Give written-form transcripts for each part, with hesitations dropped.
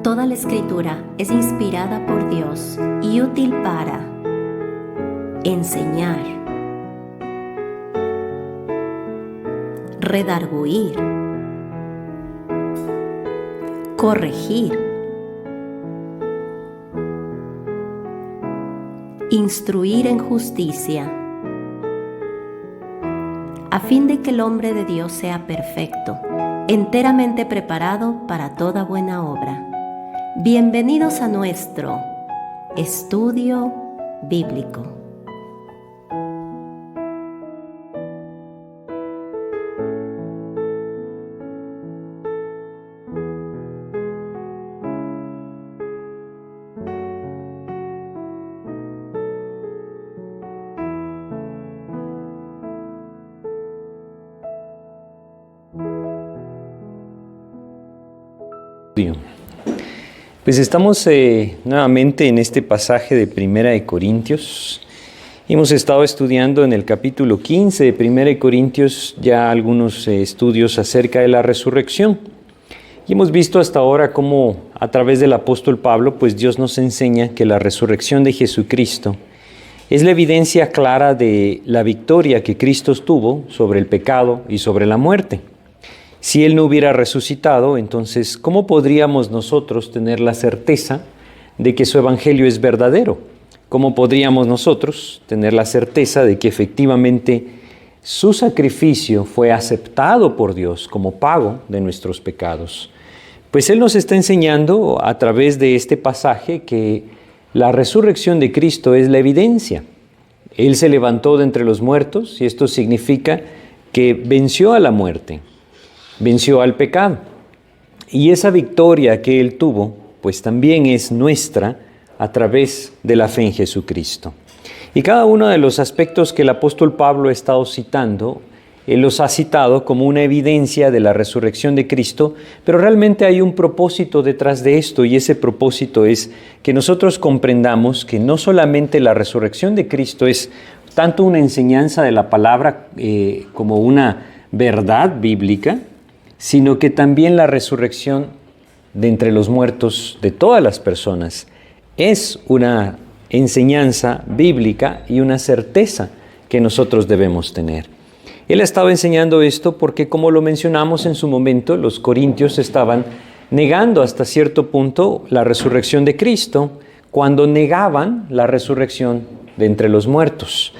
Toda la Escritura es inspirada por Dios y útil para enseñar, redarguir, corregir, instruir en justicia, a fin de que el hombre de Dios sea perfecto, enteramente preparado para toda buena obra. Bienvenidos a nuestro estudio bíblico. Pues estamos nuevamente en este pasaje de Primera de Corintios. Hemos estado estudiando en el capítulo 15 de Primera de Corintios ya algunos estudios acerca de la resurrección. Y hemos visto hasta ahora cómo a través del apóstol Pablo, pues Dios nos enseña que la resurrección de Jesucristo es la evidencia clara de la victoria que Cristo tuvo sobre el pecado y sobre la muerte. Si Él no hubiera resucitado, entonces, ¿cómo podríamos nosotros tener la certeza de que su evangelio es verdadero? ¿Cómo podríamos nosotros tener la certeza de que efectivamente su sacrificio fue aceptado por Dios como pago de nuestros pecados? Pues Él nos está enseñando a través de este pasaje que la resurrección de Cristo es la evidencia. Él se levantó de entre los muertos y esto significa que venció a la muerte. Venció al pecado. Y esa victoria que Él tuvo, pues también es nuestra a través de la fe en Jesucristo. Y cada uno de los aspectos que el apóstol Pablo ha estado citando, Él los ha citado como una evidencia de la resurrección de Cristo, pero realmente hay un propósito detrás de esto, y ese propósito es que nosotros comprendamos que no solamente la resurrección de Cristo es tanto una enseñanza de la palabra como una verdad bíblica, sino que también la resurrección de entre los muertos de todas las personas es una enseñanza bíblica y una certeza que nosotros debemos tener. Él ha estado enseñando esto porque, como lo mencionamos en su momento, los corintios estaban negando hasta cierto punto la resurrección de Cristo cuando negaban la resurrección de entre los muertos.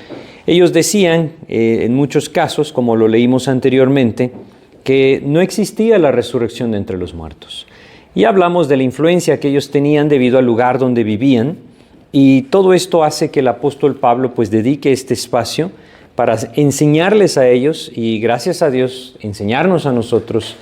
Ellos decían, en muchos casos, como lo leímos anteriormente, que no existía la resurrección de entre los muertos. Y hablamos de la influencia que ellos tenían debido al lugar donde vivían, y todo esto hace que el apóstol Pablo pues dedique este espacio para enseñarles a ellos, y gracias a Dios enseñarnos a nosotros,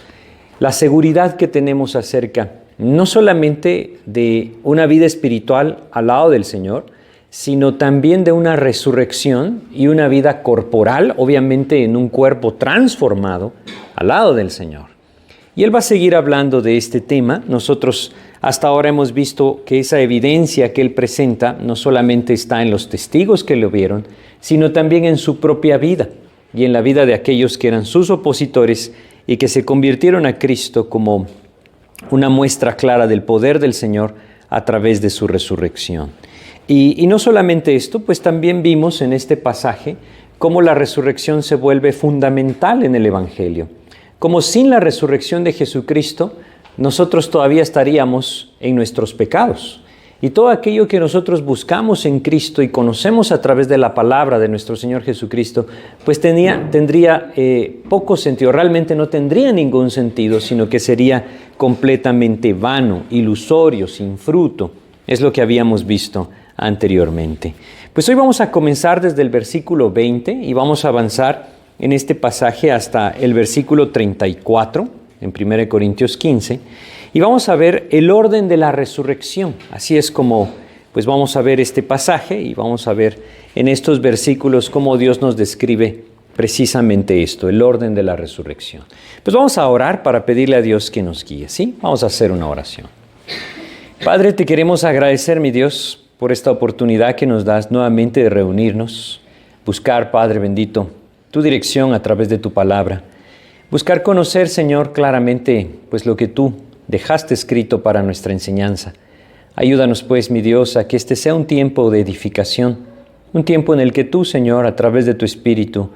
la seguridad que tenemos acerca no solamente de una vida espiritual al lado del Señor, sino también de una resurrección y una vida corporal, obviamente en un cuerpo transformado al lado del Señor. Y Él va a seguir hablando de este tema. Nosotros hasta ahora hemos visto que esa evidencia que Él presenta no solamente está en los testigos que lo vieron, sino también en su propia vida y en la vida de aquellos que eran sus opositores y que se convirtieron a Cristo como una muestra clara del poder del Señor a través de su resurrección. Y no solamente esto, pues también vimos en este pasaje cómo la resurrección se vuelve fundamental en el Evangelio. Como sin la resurrección de Jesucristo, nosotros todavía estaríamos en nuestros pecados. Y todo aquello que nosotros buscamos en Cristo y conocemos a través de la palabra de nuestro Señor Jesucristo, pues tendría poco sentido, realmente no tendría ningún sentido, sino que sería completamente vano, ilusorio, sin fruto. Es lo que habíamos visto anteriormente. Pues hoy vamos a comenzar desde el versículo 20 y vamos a avanzar en este pasaje hasta el versículo 34 en 1 Corintios 15 y vamos a ver el orden de la resurrección. Así es como pues vamos a ver este pasaje y vamos a ver en estos versículos cómo Dios nos describe precisamente esto, el orden de la resurrección. Pues vamos a orar para pedirle a Dios que nos guíe, ¿sí? Vamos a hacer una oración. Padre, te queremos agradecer, mi Dios, por esta oportunidad que nos das nuevamente de reunirnos, buscar, Padre bendito, tu dirección a través de tu palabra, buscar conocer, Señor, claramente, pues lo que tú dejaste escrito para nuestra enseñanza. Ayúdanos pues, mi Dios, a que este sea un tiempo de edificación, un tiempo en el que tú, Señor, a través de tu Espíritu,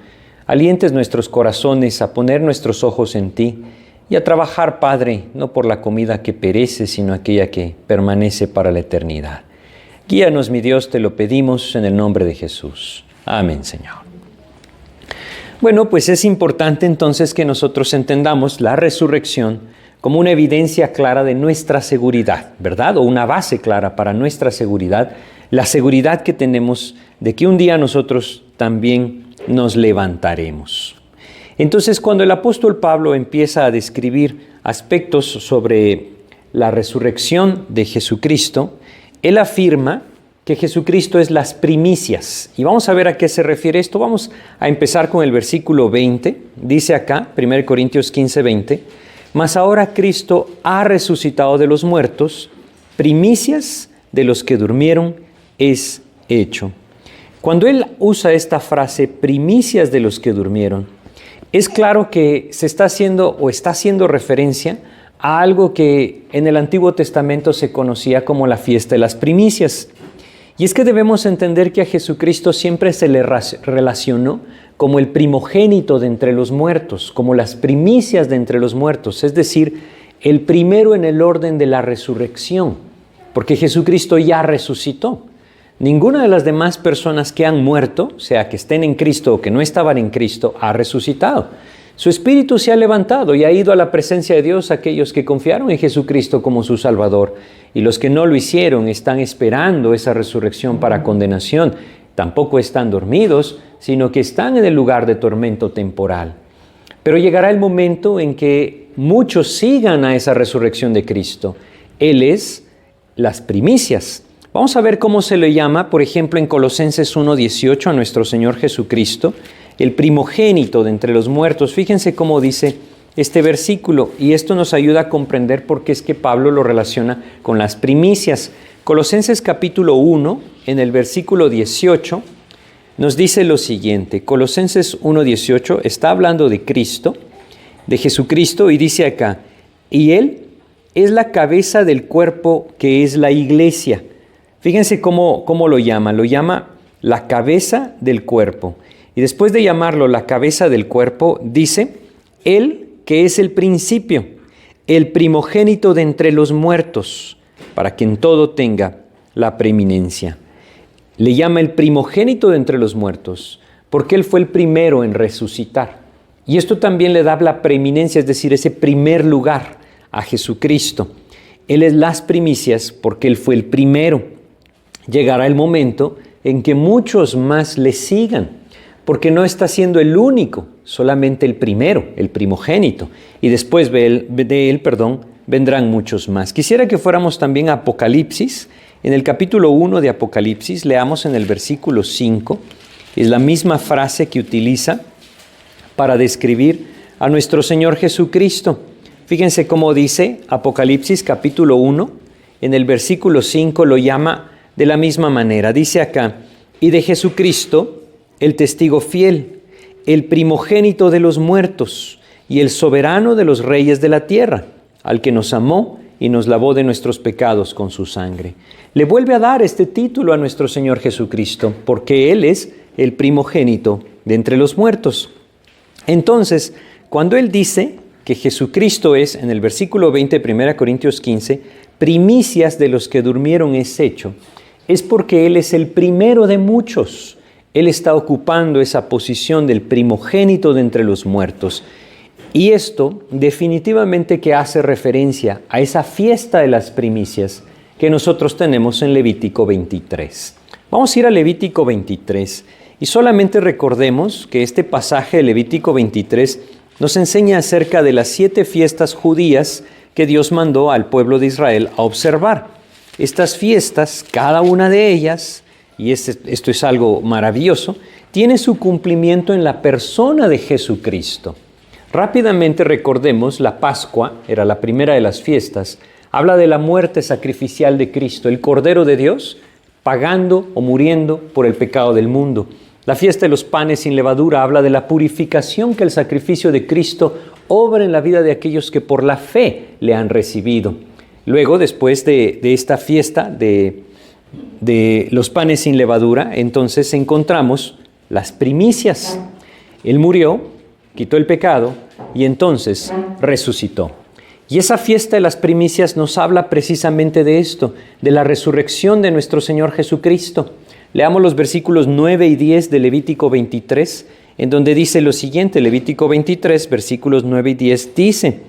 alientes nuestros corazones a poner nuestros ojos en ti y a trabajar, Padre, no por la comida que perece, sino aquella que permanece para la eternidad. Guíanos, mi Dios, te lo pedimos en el nombre de Jesús. Amén, Señor. Bueno, pues es importante entonces que nosotros entendamos la resurrección como una evidencia clara de nuestra seguridad, ¿verdad? O una base clara para nuestra seguridad, la seguridad que tenemos de que un día nosotros también nos levantaremos. Entonces, cuando el apóstol Pablo empieza a describir aspectos sobre la resurrección de Jesucristo, él afirma que Jesucristo es las primicias. Y vamos a ver a qué se refiere esto. Vamos a empezar con el versículo 20. Dice acá, 1 Corintios 15, 20, mas ahora Cristo ha resucitado de los muertos, primicias de los que durmieron es hecho. Cuando él usa esta frase, primicias de los que durmieron, es claro que se está haciendo o está haciendo referencia a algo que en el Antiguo Testamento se conocía como la fiesta de las primicias. Y es que debemos entender que a Jesucristo siempre se le relacionó como el primogénito de entre los muertos, como las primicias de entre los muertos, es decir, el primero en el orden de la resurrección, porque Jesucristo ya resucitó. Ninguna de las demás personas que han muerto, sea que estén en Cristo o que no estaban en Cristo, ha resucitado. Su espíritu se ha levantado y ha ido a la presencia de Dios aquellos que confiaron en Jesucristo como su Salvador. Y los que no lo hicieron están esperando esa resurrección para condenación. Tampoco están dormidos, sino que están en el lugar de tormento temporal. Pero llegará el momento en que muchos sigan a esa resurrección de Cristo. Él es las primicias. Vamos a ver cómo se le llama, por ejemplo, en Colosenses 1:18 a nuestro Señor Jesucristo, el primogénito de entre los muertos. Fíjense cómo dice este versículo, y esto nos ayuda a comprender por qué es que Pablo lo relaciona con las primicias. Colosenses capítulo 1, en el versículo 18, nos dice lo siguiente. Colosenses 1:18 está hablando de Cristo, de Jesucristo, y dice acá, y Él es la cabeza del cuerpo que es la iglesia. Fíjense cómo lo llama la cabeza del cuerpo. Y después de llamarlo la cabeza del cuerpo, dice, Él que es el principio, el primogénito de entre los muertos, para que en todo tenga la preeminencia. Le llama el primogénito de entre los muertos, porque Él fue el primero en resucitar. Y esto también le da la preeminencia, es decir, ese primer lugar a Jesucristo. Él es las primicias porque Él fue el primero. Llegará el momento en que muchos más le sigan, porque no está siendo el único, solamente el primero, el primogénito. Y después de él, vendrán muchos más. Quisiera que fuéramos también a Apocalipsis. En el capítulo 1 de Apocalipsis, leamos en el versículo 5, es la misma frase que utiliza para describir a nuestro Señor Jesucristo. Fíjense cómo dice Apocalipsis capítulo 1, en el versículo 5 lo llama de la misma manera. Dice acá, y de Jesucristo, el testigo fiel, el primogénito de los muertos y el soberano de los reyes de la tierra, al que nos amó y nos lavó de nuestros pecados con su sangre. Le vuelve a dar este título a nuestro Señor Jesucristo, porque Él es el primogénito de entre los muertos. Entonces, cuando Él dice que Jesucristo es, en el versículo 20 de 1 Corintios 15, primicias de los que durmieron es hecho, es porque Él es el primero de muchos. Él está ocupando esa posición del primogénito de entre los muertos. Y esto definitivamente que hace referencia a esa fiesta de las primicias que nosotros tenemos en Levítico 23. Vamos a ir a Levítico 23 y solamente recordemos que este pasaje de Levítico 23 nos enseña acerca de las 7 fiestas judías que Dios mandó al pueblo de Israel a observar. Estas fiestas, cada una de ellas, y esto es algo maravilloso, tiene su cumplimiento en la persona de Jesucristo. Rápidamente recordemos, la Pascua era la primera de las fiestas, habla de la muerte sacrificial de Cristo, el Cordero de Dios, pagando o muriendo por el pecado del mundo. La fiesta de los panes sin levadura habla de la purificación que el sacrificio de Cristo obra en la vida de aquellos que por la fe le han recibido. Luego, después de esta fiesta de los panes sin levadura, entonces encontramos las primicias. Él murió, quitó el pecado y entonces resucitó. Y esa fiesta de las primicias nos habla precisamente de esto, de la resurrección de nuestro Señor Jesucristo. Leamos los versículos 9 y 10 de Levítico 23, en donde dice lo siguiente. Levítico 23, versículos 9 y 10 dice: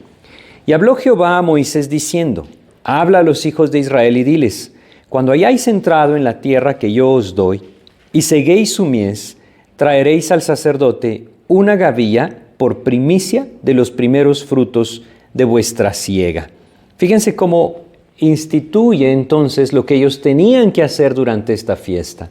Y habló Jehová a Moisés diciendo: Habla a los hijos de Israel y diles: Cuando hayáis entrado en la tierra que yo os doy, y seguéis su mies, traeréis al sacerdote una gavilla por primicia de los primeros frutos de vuestra siega. Fíjense cómo instituye entonces lo que ellos tenían que hacer durante esta fiesta.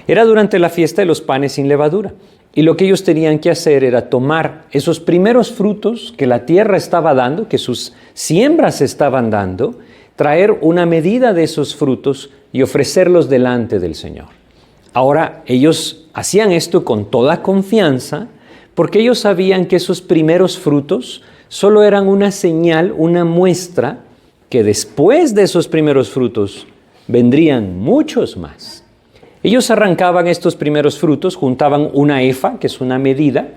Era durante la fiesta de los panes sin levadura. Y lo que ellos tenían que hacer era tomar esos primeros frutos que la tierra estaba dando, que sus siembras estaban dando, traer una medida de esos frutos y ofrecerlos delante del Señor. Ahora, ellos hacían esto con toda confianza, porque ellos sabían que esos primeros frutos solo eran una señal, una muestra, que después de esos primeros frutos vendrían muchos más. Ellos arrancaban estos primeros frutos, juntaban una efa, que es una medida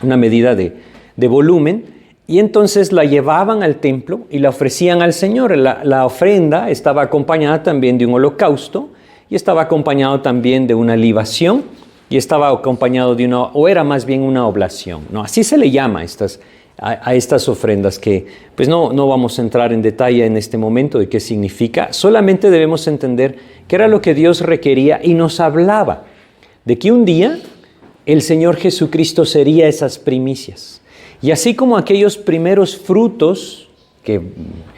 de volumen, y entonces la llevaban al templo y la ofrecían al Señor. La ofrenda estaba acompañada también de un holocausto, y estaba acompañado también de una libación, y estaba acompañado o era más bien una oblación, ¿no? Así se le llama a estas ofrendas, que pues no vamos a entrar en detalle en este momento de qué significa. Solamente debemos entender que era lo que Dios requería y nos hablaba de que un día el Señor Jesucristo sería esas primicias. Y así como aquellos primeros frutos que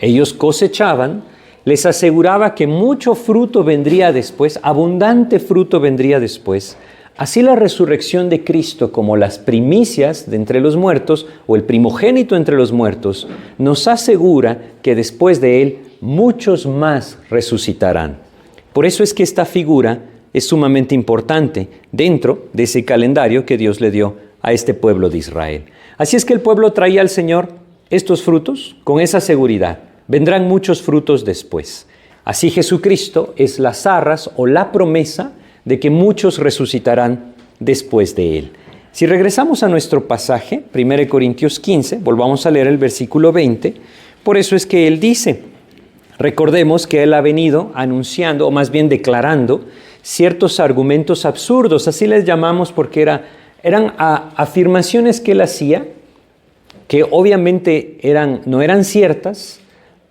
ellos cosechaban, les aseguraba que mucho fruto vendría después, abundante fruto vendría después. Así la resurrección de Cristo, como las primicias de entre los muertos o el primogénito entre los muertos, nos asegura que después de Él muchos más resucitarán. Por eso es que esta figura es sumamente importante dentro de ese calendario que Dios le dio a este pueblo de Israel. Así es que el pueblo traía al Señor estos frutos con esa seguridad. Vendrán muchos frutos después. Así Jesucristo es las arras o la promesa de que muchos resucitarán después de Él. Si regresamos a nuestro pasaje, 1 Corintios 15, volvamos a leer el versículo 20, por eso es que Él dice, recordemos que Él ha venido anunciando, o más bien declarando, ciertos argumentos absurdos, así les llamamos porque eran afirmaciones que Él hacía, que obviamente no eran ciertas,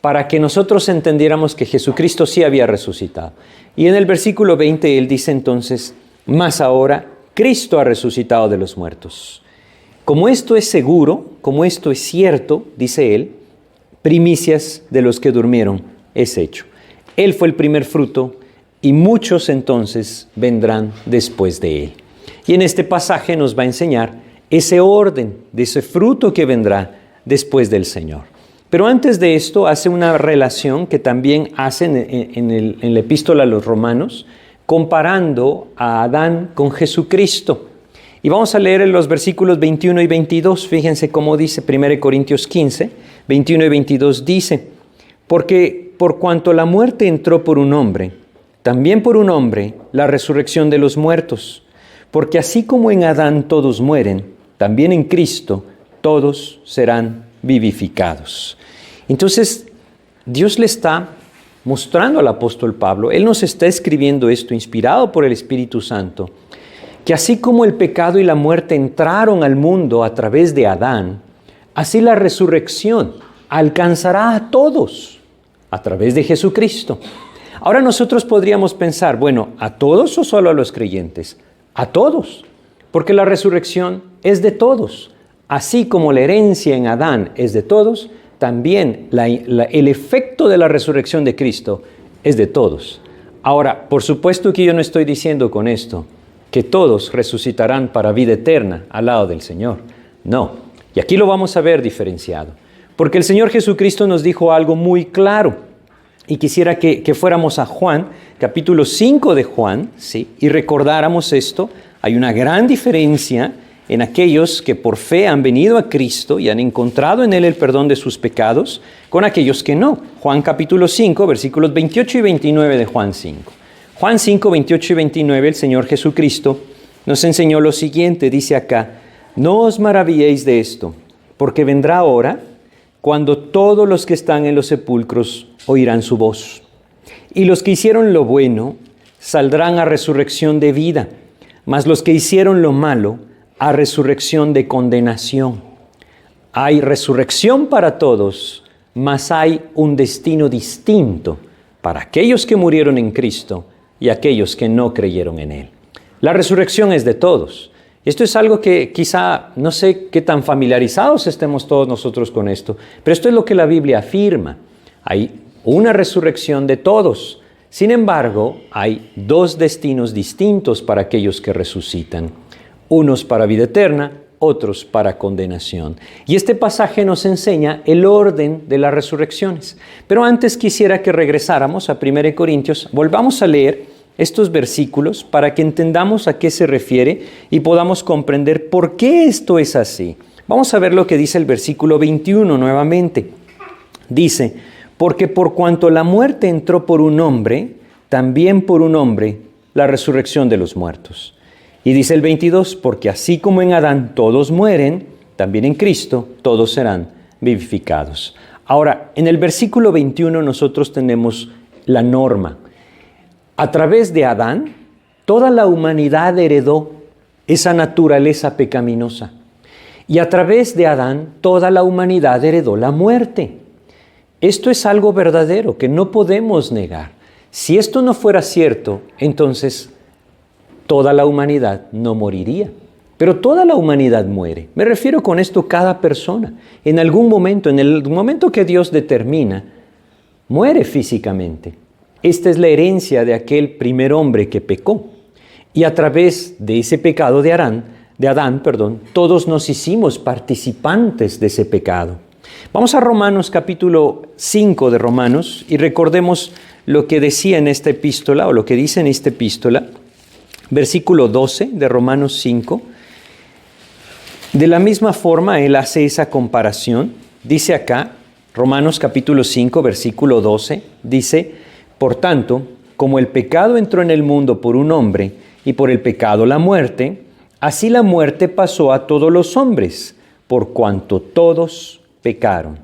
para que nosotros entendiéramos que Jesucristo sí había resucitado. Y en el versículo 20 Él dice entonces, mas ahora Cristo ha resucitado de los muertos. Como esto es seguro, como esto es cierto, dice Él, primicias de los que durmieron es hecho. Él fue el primer fruto y muchos entonces vendrán después de Él. Y en este pasaje nos va a enseñar ese orden de ese fruto que vendrá después del Señor. Pero antes de esto hace una relación que también hacen en la epístola a los Romanos, comparando a Adán con Jesucristo. Y vamos a leer en los versículos 21 y 22, fíjense cómo dice 1 Corintios 15, 21 y 22 dice, porque por cuanto la muerte entró por un hombre, también por un hombre la resurrección de los muertos, porque así como en Adán todos mueren, también en Cristo todos serán vivificados. Entonces, Dios le está mostrando al apóstol Pablo, él nos está escribiendo esto inspirado por el Espíritu Santo, que así como el pecado y la muerte entraron al mundo a través de Adán, así la resurrección alcanzará a todos a través de Jesucristo. Ahora nosotros podríamos pensar, bueno, ¿a todos o solo a los creyentes? A todos, porque la resurrección es de todos. Así como la herencia en Adán es de todos, también el efecto de la resurrección de Cristo es de todos. Ahora, por supuesto que yo no estoy diciendo con esto que todos resucitarán para vida eterna al lado del Señor. No, y aquí lo vamos a ver diferenciado. Porque el Señor Jesucristo nos dijo algo muy claro. Y quisiera que fuéramos a Juan, capítulo 5 de Juan, ¿sí? Y recordáramos esto. Hay una gran diferencia en aquellos que por fe han venido a Cristo y han encontrado en Él el perdón de sus pecados, con aquellos que no. Juan capítulo 5, versículos 28 y 29 de Juan 5. Juan 5, 28 y 29, el Señor Jesucristo nos enseñó lo siguiente, dice acá: no os maravilléis de esto, porque vendrá hora cuando todos los que están en los sepulcros oirán su voz. Y los que hicieron lo bueno saldrán a resurrección de vida, mas los que hicieron lo malo a resurrección de condenación. Hay resurrección para todos, mas hay un destino distinto para aquellos que murieron en Cristo y aquellos que no creyeron en Él. La resurrección es de todos. Esto es algo que quizá no sé qué tan familiarizados estemos todos nosotros con esto, pero esto es lo que la Biblia afirma. Hay una resurrección de todos. Sin embargo, hay dos destinos distintos para aquellos que resucitan. Unos para vida eterna, otros para condenación. Y este pasaje nos enseña el orden de las resurrecciones. Pero antes quisiera que regresáramos a 1 Corintios. Volvamos a leer estos versículos para que entendamos a qué se refiere y podamos comprender por qué esto es así. Vamos a ver lo que dice el versículo 21 nuevamente. Dice: porque por cuanto la muerte entró por un hombre, también por un hombre la resurrección de los muertos. Y dice el 22, porque así como en Adán todos mueren, también en Cristo todos serán vivificados. Ahora, en el versículo 21 nosotros tenemos la norma. A través de Adán, toda la humanidad heredó esa naturaleza pecaminosa. Y a través de Adán, toda la humanidad heredó la muerte. Esto es algo verdadero que no podemos negar. Si esto no fuera cierto, entonces toda la humanidad no moriría. Pero toda la humanidad muere. Me refiero con esto cada persona. En algún momento, en el momento que Dios determina, muere físicamente. Esta es la herencia de aquel primer hombre que pecó. Y a través de ese pecado de Adán, todos nos hicimos participantes de ese pecado. Vamos a Romanos capítulo 5 de Romanos y recordemos lo que decía en esta epístola, o lo que dice en esta epístola. Versículo 12 de Romanos 5. De la misma forma, él hace esa comparación. Dice acá, Romanos capítulo 5, versículo 12, dice: por tanto, como el pecado entró en el mundo por un hombre, y por el pecado la muerte, así la muerte pasó a todos los hombres, por cuanto todos pecaron.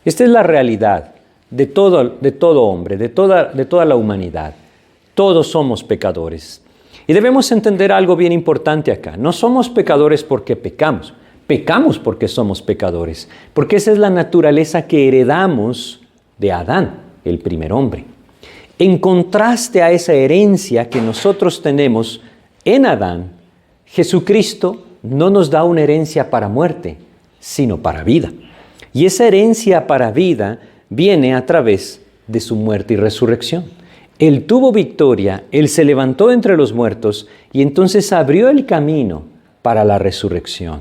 Esta es la realidad de todo hombre, de toda la humanidad. Todos somos pecadores. Y debemos entender algo bien importante acá. No somos pecadores porque pecamos. Pecamos porque somos pecadores. Porque esa es la naturaleza que heredamos de Adán, el primer hombre. En contraste a esa herencia que nosotros tenemos en Adán, Jesucristo no nos da una herencia para muerte, sino para vida. Y esa herencia para vida viene a través de su muerte y resurrección. Él tuvo victoria, Él se levantó entre los muertos y entonces abrió el camino para la resurrección.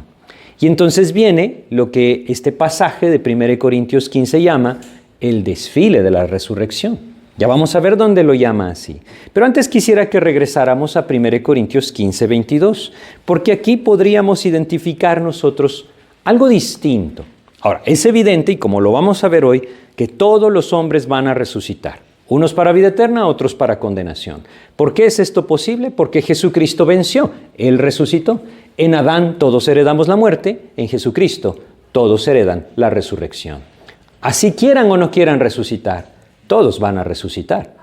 Y entonces viene lo que este pasaje de 1 Corintios 15 llama el desfile de la resurrección. Ya vamos a ver dónde lo llama así. Pero antes quisiera que regresáramos a 1 Corintios 15, 22, porque aquí podríamos identificar nosotros algo distinto. Ahora, es evidente, y como lo vamos a ver hoy, que todos los hombres van a resucitar. Unos para vida eterna, otros para condenación. ¿Por qué es esto posible? Porque Jesucristo venció. Él resucitó. En Adán todos heredamos la muerte. En Jesucristo todos heredan la resurrección. Así quieran o no quieran resucitar, todos van a resucitar.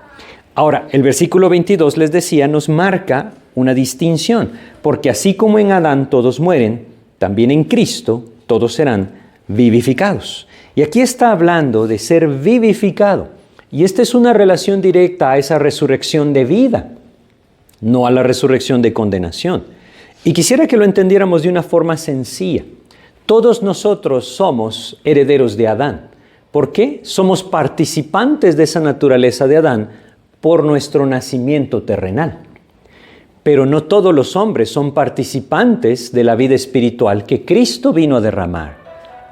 Ahora, el versículo 22, les decía, nos marca una distinción. Porque así como en Adán todos mueren, también en Cristo todos serán vivificados. Y aquí está hablando de ser vivificado. Y esta es una relación directa a esa resurrección de vida, no a la resurrección de condenación. Y quisiera que lo entendiéramos de una forma sencilla. Todos nosotros somos herederos de Adán. ¿Por qué? Somos participantes de esa naturaleza de Adán por nuestro nacimiento terrenal. Pero no todos los hombres son participantes de la vida espiritual que Cristo vino a derramar.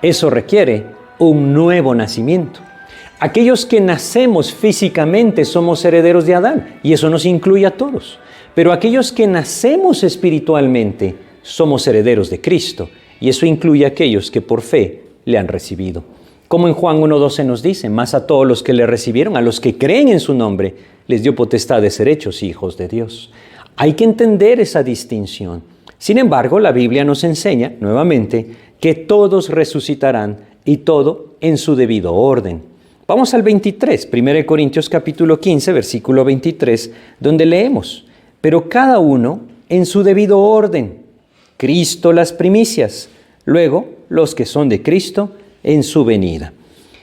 Eso requiere un nuevo nacimiento. Aquellos que nacemos físicamente somos herederos de Adán, y eso nos incluye a todos. Pero aquellos que nacemos espiritualmente somos herederos de Cristo, y eso incluye a aquellos que por fe le han recibido. Como en Juan 1:12 nos dice, mas a todos los que le recibieron, a los que creen en su nombre, les dio potestad de ser hechos hijos de Dios. Hay que entender esa distinción. Sin embargo, la Biblia nos enseña, nuevamente, que todos resucitarán y todo en su debido orden. Vamos al 23, 1 Corintios capítulo 15, versículo 23, donde leemos, pero cada uno en su debido orden. Cristo las primicias, luego los que son de Cristo en su venida.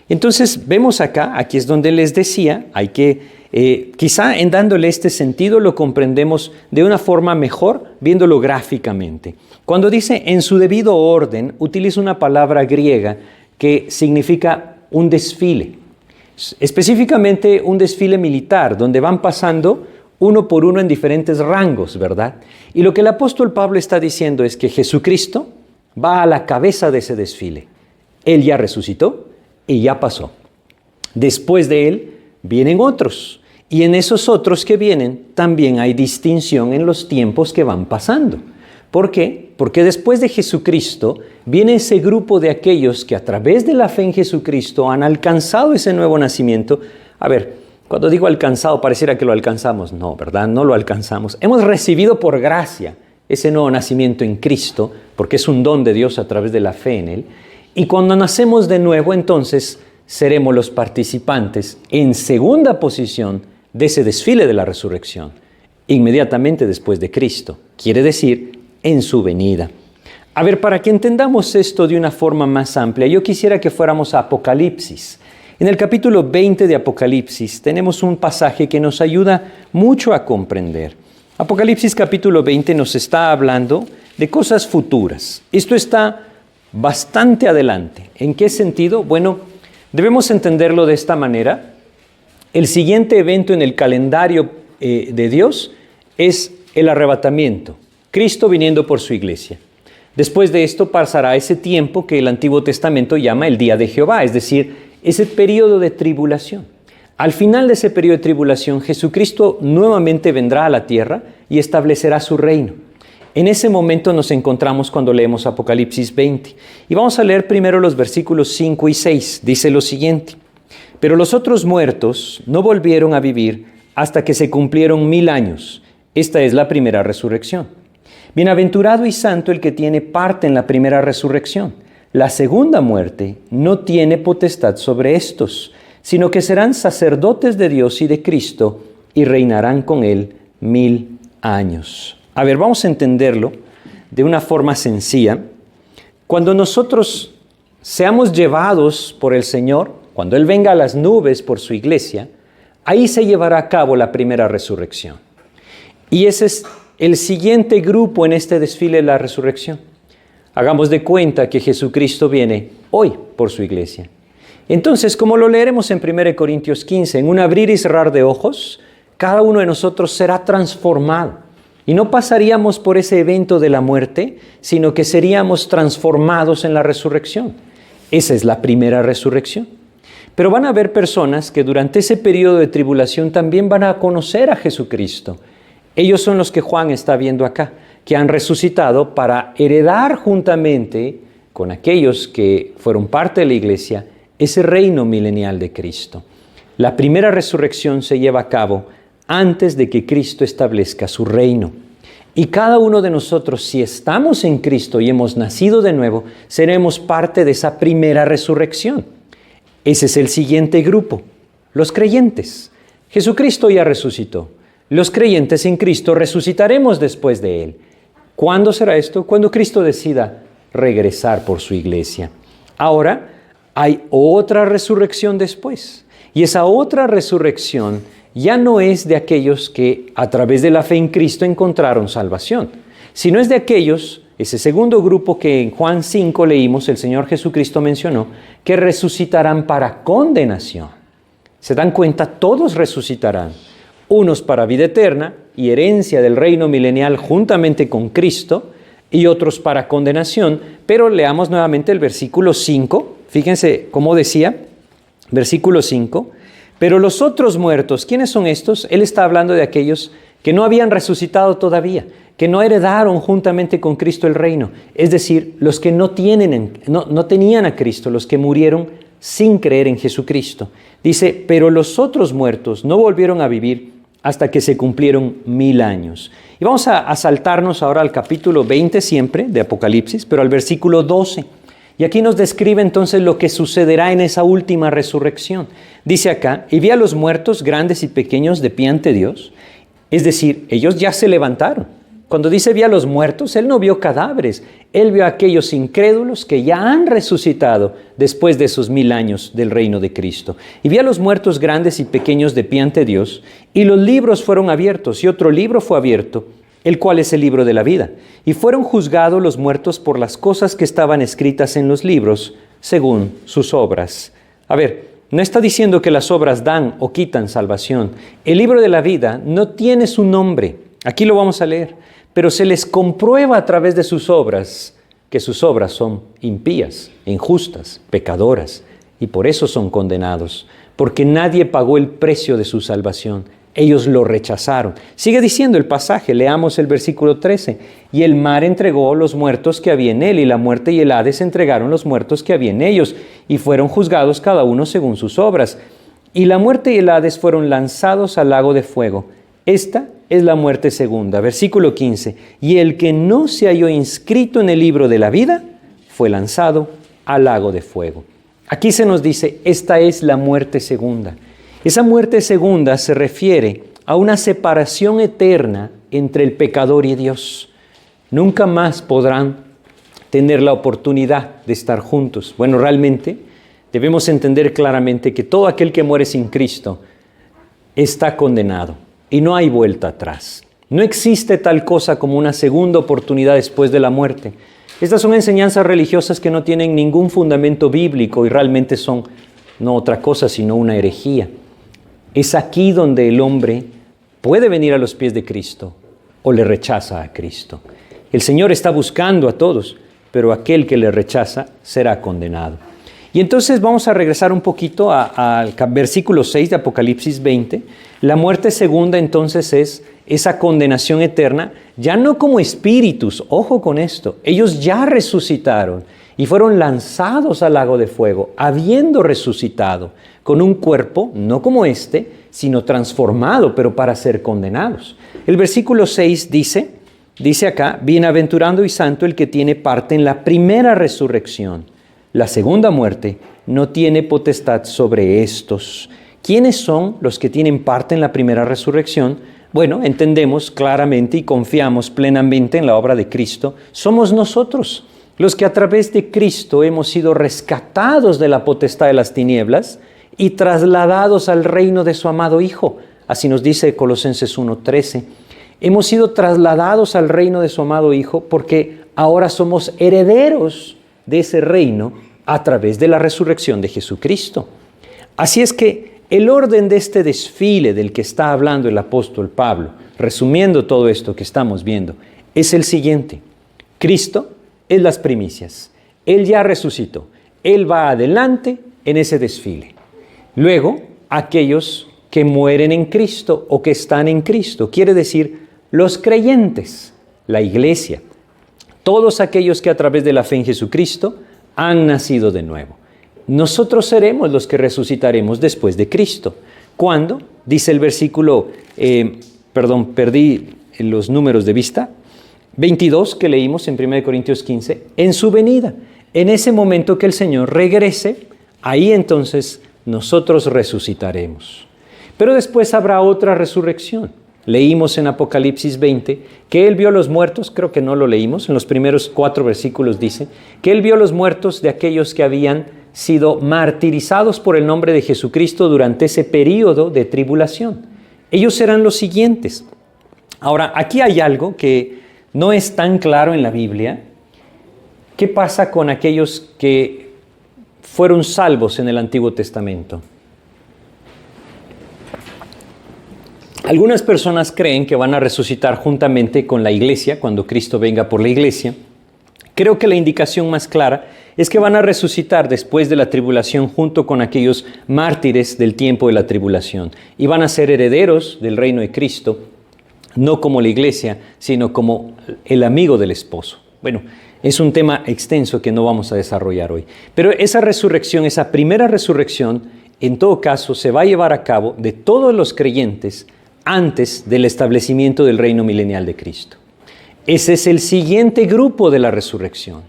Entonces vemos acá, aquí es donde les decía, hay que, quizá en dándole este sentido lo comprendemos de una forma mejor viéndolo gráficamente. Cuando dice en su debido orden, utiliza una palabra griega que significa un desfile, específicamente un desfile militar, donde van pasando uno por uno en diferentes rangos, ¿verdad? Y lo que el apóstol Pablo está diciendo es que Jesucristo va a la cabeza de ese desfile. Él ya resucitó y ya pasó. Después de Él vienen otros. Y en esos otros que vienen también hay distinción en los tiempos que van pasando. ¿Por qué? Porque después de Jesucristo viene ese grupo de aquellos que a través de la fe en Jesucristo han alcanzado ese nuevo nacimiento. A ver, cuando digo alcanzado pareciera que lo alcanzamos. No, ¿verdad? No lo alcanzamos. Hemos recibido por gracia ese nuevo nacimiento en Cristo, porque es un don de Dios a través de la fe en Él. Y cuando nacemos de nuevo, entonces seremos los participantes en segunda posición de ese desfile de la resurrección, inmediatamente después de Cristo, quiere decir, en su venida. A ver, para que entendamos esto de una forma más amplia, yo quisiera que fuéramos a Apocalipsis. En el capítulo 20 de Apocalipsis tenemos un pasaje que nos ayuda mucho a comprender. Apocalipsis capítulo 20 nos está hablando de cosas futuras. Esto está bastante adelante. ¿En qué sentido? Bueno, debemos entenderlo de esta manera. El siguiente evento en el calendario de Dios es el arrebatamiento, Cristo viniendo por su iglesia. Después de esto pasará ese tiempo que el Antiguo Testamento llama el día de Jehová, es decir, ese periodo de tribulación. Al final de ese periodo de tribulación, Jesucristo nuevamente vendrá a la tierra y establecerá su reino. En ese momento nos encontramos cuando leemos Apocalipsis 20. Y vamos a leer primero los versículos 5 y 6. Dice lo siguiente. Pero los otros muertos no volvieron a vivir hasta que se cumplieron 1000 años. Esta es la primera resurrección. Bienaventurado y santo el que tiene parte en la primera resurrección. La segunda muerte no tiene potestad sobre estos, sino que serán sacerdotes de Dios y de Cristo y reinarán con Él 1000 años. A ver, vamos a entenderlo de una forma sencilla. Cuando nosotros seamos llevados por el Señor, cuando Él venga a las nubes por su iglesia, ahí se llevará a cabo la primera resurrección. Y ese es el siguiente grupo en este desfile de la resurrección. Hagamos de cuenta que Jesucristo viene hoy por su iglesia. Entonces, como lo leeremos en 1 Corintios 15, en un abrir y cerrar de ojos, cada uno de nosotros será transformado. Y no pasaríamos por ese evento de la muerte, sino que seríamos transformados en la resurrección. Esa es la primera resurrección. Pero van a haber personas que durante ese periodo de tribulación también van a conocer a Jesucristo. Ellos son los que Juan está viendo acá, que han resucitado para heredar juntamente con aquellos que fueron parte de la iglesia ese reino milenial de Cristo. La primera resurrección se lleva a cabo antes de que Cristo establezca su reino. Y cada uno de nosotros, si estamos en Cristo y hemos nacido de nuevo, seremos parte de esa primera resurrección. Ese es el siguiente grupo, los creyentes. Jesucristo ya resucitó. Los creyentes en Cristo resucitaremos después de Él. ¿Cuándo será esto? Cuando Cristo decida regresar por su iglesia. Ahora, hay otra resurrección después. Y esa otra resurrección ya no es de aquellos que a través de la fe en Cristo encontraron salvación, sino es de aquellos, ese segundo grupo que en Juan 5 leímos, el Señor Jesucristo mencionó, que resucitarán para condenación. ¿Se dan cuenta? Todos resucitarán. Unos para vida eterna y herencia del reino milenial juntamente con Cristo, y otros para condenación. Pero leamos nuevamente el versículo 5. Fíjense cómo decía, versículo 5. Pero los otros muertos, ¿quiénes son estos? Él está hablando de aquellos que no habían resucitado todavía, que no heredaron juntamente con Cristo el reino. Es decir, los que no tenían a Cristo, los que murieron sin creer en Jesucristo. Dice, pero los otros muertos no volvieron a vivir hasta que se cumplieron 1000 años. Y vamos a saltarnos ahora al capítulo 20 siempre de Apocalipsis, pero al versículo 12. Y aquí nos describe entonces lo que sucederá en esa última resurrección. Dice acá, y vi a los muertos grandes y pequeños de pie ante Dios. Es decir, ellos ya se levantaron. Cuando dice vi a los muertos, Él no vio cadáveres. Él vio a aquellos incrédulos que ya han resucitado después de esos 1000 años del reino de Cristo. Y vi a los muertos grandes y pequeños de pie ante Dios, y los libros fueron abiertos, y otro libro fue abierto, el cual es el libro de la vida. Y fueron juzgados los muertos por las cosas que estaban escritas en los libros, según sus obras. A ver, no está diciendo que las obras dan o quitan salvación. El libro de la vida no tiene su nombre. Aquí lo vamos a leer. Pero se les comprueba a través de sus obras que sus obras son impías, injustas, pecadoras, y por eso son condenados, porque nadie pagó el precio de su salvación. Ellos lo rechazaron. Sigue diciendo el pasaje, leamos el versículo 13. Y el mar entregó los muertos que había en él, y la muerte y el Hades entregaron los muertos que había en ellos, y fueron juzgados cada uno según sus obras. Y la muerte y el Hades fueron lanzados al lago de fuego. Esta es la muerte segunda. Versículo 15. Y el que no se halló inscrito en el libro de la vida fue lanzado al lago de fuego. Aquí se nos dice, esta es la muerte segunda. Esa muerte segunda se refiere a una separación eterna entre el pecador y Dios. Nunca más podrán tener la oportunidad de estar juntos. Bueno, realmente debemos entender claramente que todo aquel que muere sin Cristo está condenado. Y no hay vuelta atrás. No existe tal cosa como una segunda oportunidad después de la muerte. Estas son enseñanzas religiosas que no tienen ningún fundamento bíblico y realmente son no otra cosa sino una herejía. Es aquí donde el hombre puede venir a los pies de Cristo o le rechaza a Cristo. El Señor está buscando a todos, pero aquel que le rechaza será condenado. Y entonces vamos a regresar un poquito al versículo 6 de Apocalipsis 20. La muerte segunda entonces es esa condenación eterna, ya no como espíritus, ojo con esto, ellos ya resucitaron y fueron lanzados al lago de fuego, habiendo resucitado, con un cuerpo, no como este, sino transformado, pero para ser condenados. El versículo 6 dice acá, bienaventurado y santo el que tiene parte en la primera resurrección. La segunda muerte no tiene potestad sobre estos. ¿Quiénes son los que tienen parte en la primera resurrección? Bueno, entendemos claramente y confiamos plenamente en la obra de Cristo. Somos nosotros, los que a través de Cristo hemos sido rescatados de la potestad de las tinieblas y trasladados al reino de su amado Hijo. Así nos dice Colosenses 1:13. Hemos sido trasladados al reino de su amado Hijo porque ahora somos herederos de ese reino a través de la resurrección de Jesucristo. Así es que el orden de este desfile del que está hablando el apóstol Pablo, resumiendo todo esto que estamos viendo, es el siguiente. Cristo es las primicias. Él ya resucitó. Él va adelante en ese desfile. Luego, aquellos que mueren en Cristo o que están en Cristo, quiere decir los creyentes, la iglesia. Todos aquellos que a través de la fe en Jesucristo han nacido de nuevo. Nosotros seremos los que resucitaremos después de Cristo. ¿Cuándo? Dice el versículo, perdí los números de vista, 22 que leímos en 1 Corintios 15, en su venida. En ese momento que el Señor regrese, ahí entonces nosotros resucitaremos. Pero después habrá otra resurrección. Leímos en Apocalipsis 20 que Él vio a los muertos, creo que no lo leímos, en los primeros 4 versículos dice, que Él vio a los muertos de aquellos que habían sido martirizados por el nombre de Jesucristo durante ese período de tribulación. Ellos serán los siguientes. Ahora, aquí hay algo que no es tan claro en la Biblia. ¿Qué pasa con aquellos que fueron salvos en el Antiguo Testamento? Algunas personas creen que van a resucitar juntamente con la iglesia cuando Cristo venga por la iglesia. Creo que la indicación más clara es que van a resucitar después de la tribulación junto con aquellos mártires del tiempo de la tribulación y van a ser herederos del reino de Cristo no como la iglesia, sino como el amigo del esposo. Bueno, es un tema extenso que no vamos a desarrollar hoy. Pero esa resurrección, esa primera resurrección, en todo caso, se va a llevar a cabo de todos los creyentes antes del establecimiento del reino milenial de Cristo. Ese es el siguiente grupo de la resurrección.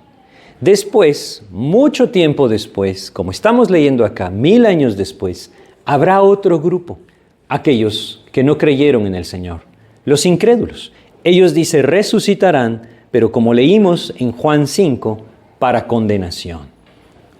Después, mucho tiempo después, como estamos leyendo acá, 1000 años después, habrá otro grupo, aquellos que no creyeron en el Señor, los incrédulos. Ellos, dice, resucitarán, pero como leímos en Juan 5, para condenación.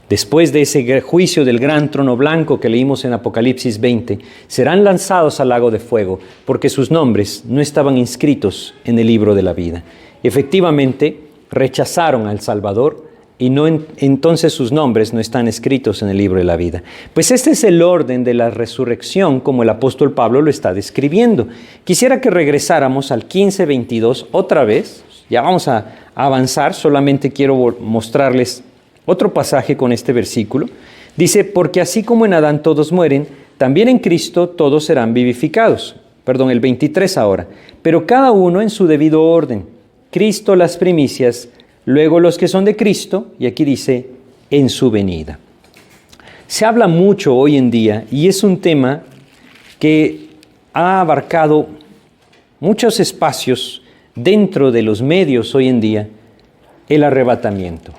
Después de ese juicio del gran trono blanco que leímos en Apocalipsis 20, serán lanzados al lago de fuego, porque sus nombres no estaban inscritos en el libro de la vida. Efectivamente, rechazaron al Salvador y entonces sus nombres no están escritos en el libro de la vida. Pues este es el orden de la resurrección, como el apóstol Pablo lo está describiendo. Quisiera que regresáramos al 15:22 otra vez. Ya vamos a avanzar, solamente quiero mostrarles otro pasaje con este versículo. Dice, porque así como en Adán todos mueren, también en Cristo todos serán vivificados. Perdón, el 23 ahora. Pero cada uno en su debido orden. Cristo las primicias, luego los que son de Cristo, y aquí dice, en su venida. Se habla mucho hoy en día, y es un tema que ha abarcado muchos espacios dentro de los medios hoy en día, el arrebatamiento.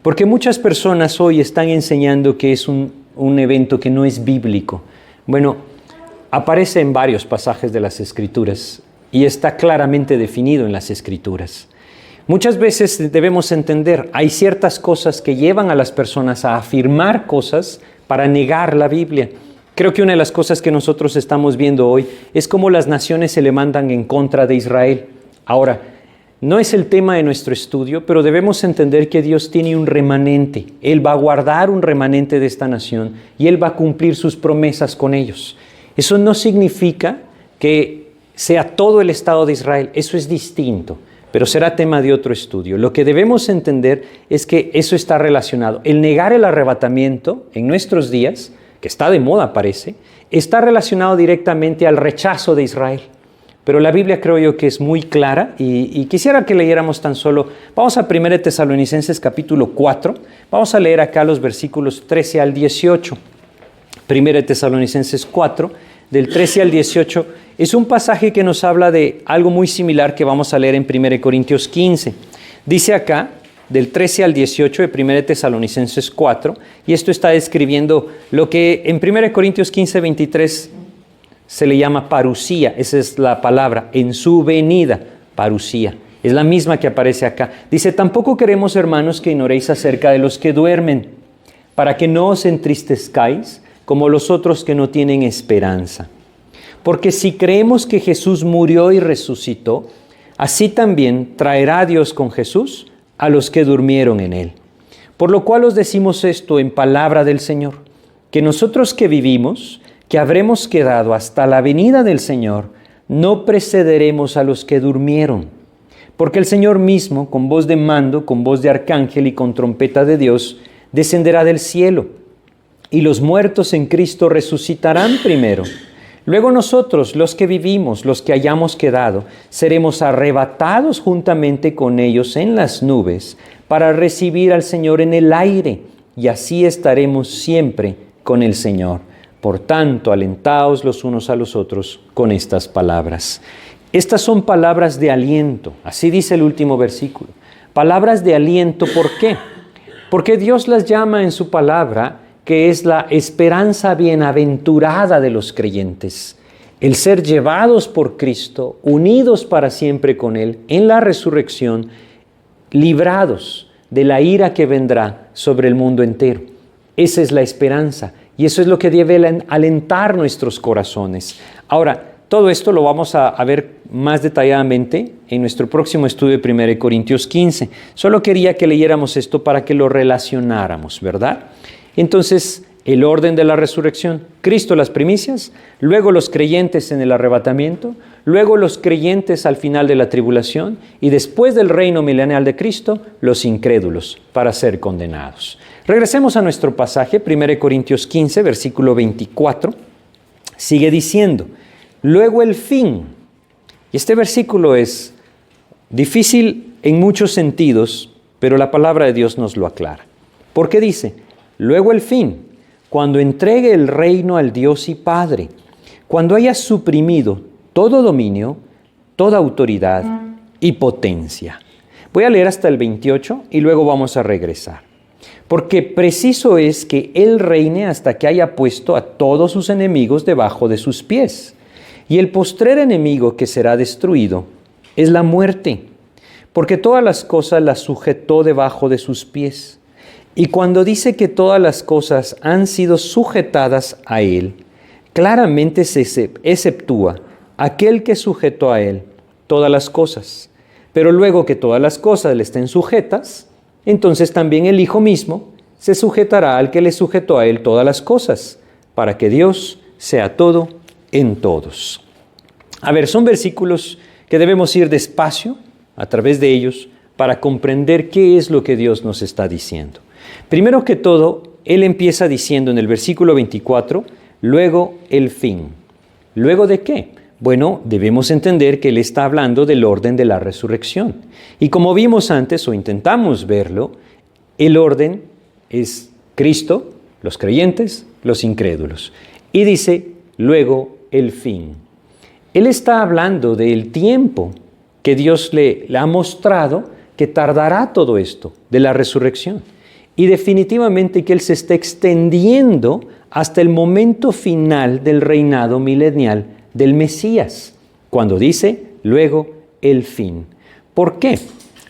Porque muchas personas hoy están enseñando que es un evento que no es bíblico. Bueno, aparece en varios pasajes de las Escrituras y está claramente definido en las Escrituras. Muchas veces debemos entender, hay ciertas cosas que llevan a las personas a afirmar cosas para negar la Biblia. Creo que una de las cosas que nosotros estamos viendo hoy es cómo las naciones se levantan en contra de Israel. Ahora, no es el tema de nuestro estudio, pero debemos entender que Dios tiene un remanente. Él va a guardar un remanente de esta nación y Él va a cumplir sus promesas con ellos. Eso no significa que sea todo el Estado de Israel. Eso es distinto, pero será tema de otro estudio. Lo que debemos entender es que eso está relacionado. El negar el arrebatamiento en nuestros días, que está de moda parece, está relacionado directamente al rechazo de Israel. Pero la Biblia creo yo que es muy clara y quisiera que leyéramos tan solo, vamos a 1 Tesalonicenses capítulo 4, vamos a leer acá los versículos 13 al 18. 1 Tesalonicenses 4, del 13 al 18, es un pasaje que nos habla de algo muy similar que vamos a leer en 1 Corintios 15. Dice acá, del 13 al 18 de 1 Tesalonicenses 4, y esto está describiendo lo que en 1 Corintios 15, 23 se le llama parusía, esa es la palabra, en su venida, parusía. Es la misma que aparece acá. Dice, tampoco queremos, hermanos, que ignoréis acerca de los que duermen, para que no os entristezcáis como los otros que no tienen esperanza. Porque si creemos que Jesús murió y resucitó, así también traerá Dios con Jesús a los que durmieron en él. Por lo cual os decimos esto en palabra del Señor, que nosotros que vivimos, que habremos quedado hasta la venida del Señor, no precederemos a los que durmieron. Porque el Señor mismo, con voz de mando, con voz de arcángel y con trompeta de Dios, descenderá del cielo, y los muertos en Cristo resucitarán primero. Luego nosotros, los que vivimos, los que hayamos quedado, seremos arrebatados juntamente con ellos en las nubes, para recibir al Señor en el aire, y así estaremos siempre con el Señor. Por tanto, alentaos los unos a los otros con estas palabras. Estas son palabras de aliento, así dice el último versículo. Palabras de aliento, ¿por qué? Porque Dios las llama en su palabra, que es la esperanza bienaventurada de los creyentes. El ser llevados por Cristo, unidos para siempre con Él, en la resurrección, librados de la ira que vendrá sobre el mundo entero. Esa es la esperanza. Y eso es lo que debe alentar nuestros corazones. Ahora, todo esto lo vamos a ver más detalladamente en nuestro próximo estudio de 1 Corintios 15. Solo quería que leyéramos esto para que lo relacionáramos, ¿verdad? Entonces, el orden de la resurrección, Cristo las primicias, luego los creyentes en el arrebatamiento, luego los creyentes al final de la tribulación y después del reino milenial de Cristo, los incrédulos para ser condenados. Regresemos a nuestro pasaje, 1 Corintios 15, versículo 24. Sigue diciendo, luego el fin, Y este versículo es difícil en muchos sentidos, pero la palabra de Dios nos lo aclara. Porque dice, luego el fin, cuando entregue el reino al Dios y Padre, cuando haya suprimido todo dominio, toda autoridad y potencia. Voy a leer hasta el 28 y luego vamos a regresar. Porque preciso es que Él reine hasta que haya puesto a todos sus enemigos debajo de sus pies. Y el postrer enemigo que será destruido es la muerte, porque todas las cosas las sujetó debajo de sus pies. Y cuando dice que todas las cosas han sido sujetadas a Él, claramente se exceptúa aquel que sujetó a Él todas las cosas. Pero luego que todas las cosas le estén sujetas, entonces también el Hijo mismo se sujetará al que le sujetó a Él todas las cosas, para que Dios sea todo en todos. A ver, son versículos que debemos ir despacio a través de ellos para comprender qué es lo que Dios nos está diciendo. Primero que todo, Él empieza diciendo en el versículo 24, luego el fin. ¿Luego de qué? Bueno, debemos entender que Él está hablando del orden de la resurrección. Y como vimos antes, o intentamos verlo, el orden es Cristo, los creyentes, los incrédulos. Y dice, luego el fin. Él está hablando del tiempo que Dios le ha mostrado que tardará todo esto, de la resurrección. Y definitivamente que Él se está extendiendo hasta el momento final del reinado milenial del Mesías, cuando dice, luego el fin. ¿Por qué?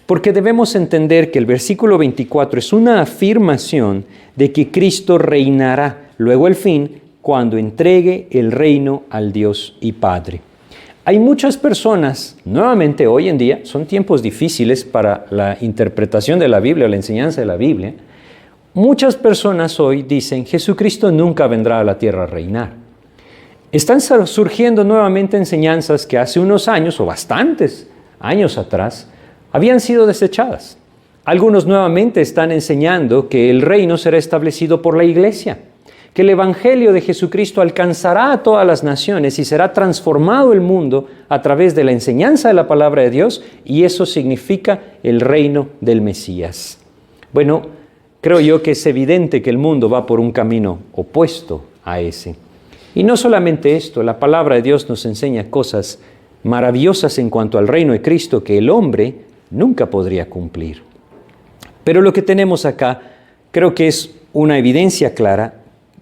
Porque debemos entender que el versículo 24 es una afirmación de que Cristo reinará, luego el fin, cuando entregue el reino al Dios y Padre. Hay muchas personas, nuevamente hoy en día, son tiempos difíciles para la interpretación de la Biblia o la enseñanza de la Biblia. Muchas personas hoy dicen, Jesucristo nunca vendrá a la tierra a reinar. Están surgiendo nuevamente enseñanzas que hace unos años, o bastantes años atrás, habían sido desechadas. Algunos nuevamente están enseñando que el reino será establecido por la iglesia, que el evangelio de Jesucristo alcanzará a todas las naciones y será transformado el mundo a través de la enseñanza de la palabra de Dios, y eso significa el reino del Mesías. Bueno, creo yo que es evidente que el mundo va por un camino opuesto a ese. Y no solamente esto, la palabra de Dios nos enseña cosas maravillosas en cuanto al reino de Cristo que el hombre nunca podría cumplir. Pero lo que tenemos acá creo que es una evidencia clara.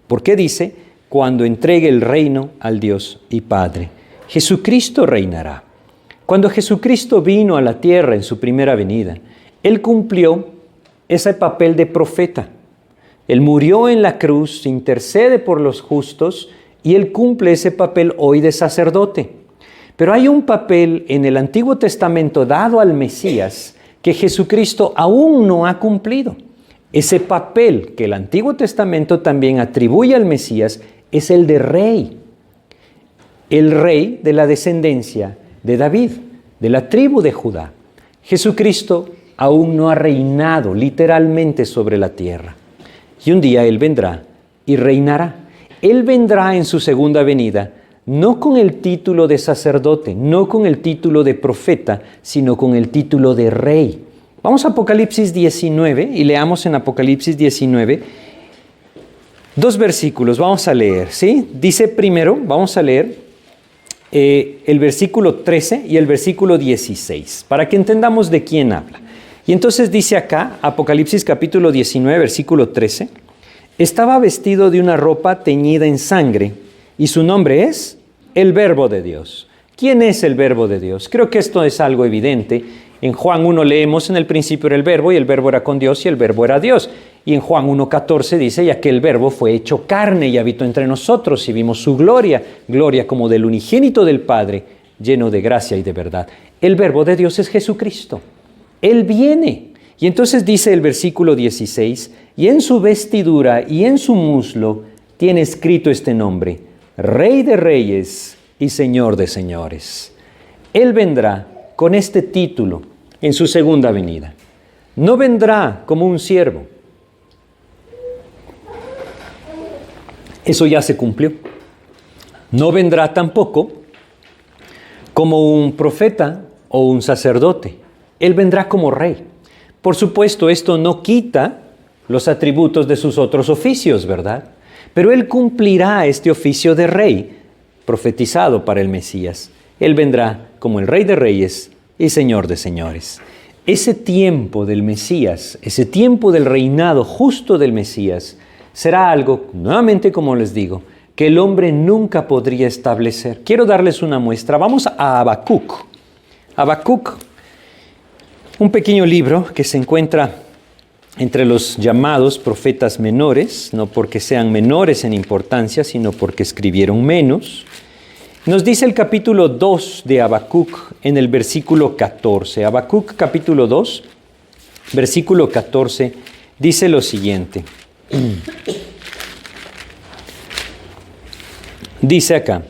¿Por qué dice? Cuando entregue el reino al Dios y Padre. Jesucristo reinará. Cuando Jesucristo vino a la tierra en su primera venida, Él cumplió ese papel de profeta. Él murió en la cruz, intercede por los justos, y Él cumple ese papel hoy de sacerdote. Pero hay un papel en el Antiguo Testamento dado al Mesías que Jesucristo aún no ha cumplido. Ese papel que el Antiguo Testamento también atribuye al Mesías es el de rey. El rey de la descendencia de David, de la tribu de Judá. Jesucristo aún no ha reinado literalmente sobre la tierra. Y un día Él vendrá y reinará. Él vendrá en su segunda venida, no con el título de sacerdote, no con el título de profeta, sino con el título de rey. Vamos a Apocalipsis 19 y leamos en Apocalipsis 19 dos versículos. Vamos a leer, ¿sí? Dice primero, vamos a leer el versículo 13 y el versículo 16, para que entendamos de quién habla. Y entonces dice acá, Apocalipsis capítulo 19, versículo 13, estaba vestido de una ropa teñida en sangre, y su nombre es el Verbo de Dios. ¿Quién es el Verbo de Dios? Creo que esto es algo evidente. En Juan 1 leemos, en el principio era el Verbo, y el Verbo era con Dios, y el Verbo era Dios. Y en Juan 1:14 dice, y aquel Verbo fue hecho carne y habitó entre nosotros, y vimos su gloria, gloria como del unigénito del Padre, lleno de gracia y de verdad. El Verbo de Dios es Jesucristo. Él viene. Y entonces dice el versículo 16, y en su vestidura y en su muslo tiene escrito este nombre, Rey de Reyes y Señor de Señores. Él vendrá con este título en su segunda venida. No vendrá como un siervo. Eso ya se cumplió. No vendrá tampoco como un profeta o un sacerdote. Él vendrá como rey. Por supuesto, esto no quita los atributos de sus otros oficios, ¿verdad? Pero Él cumplirá este oficio de rey, profetizado para el Mesías. Él vendrá como el Rey de Reyes y Señor de Señores. Ese tiempo del Mesías, ese tiempo del reinado justo del Mesías, será algo, nuevamente como les digo, que el hombre nunca podría establecer. Quiero darles una muestra. Vamos a Habacuc. Habacuc, un pequeño libro que se encuentra entre los llamados profetas menores, no porque sean menores en importancia, sino porque escribieron menos. Nos dice el capítulo 2 de Habacuc en el versículo 14. Habacuc capítulo 2, versículo 14, dice lo siguiente. Dice acá,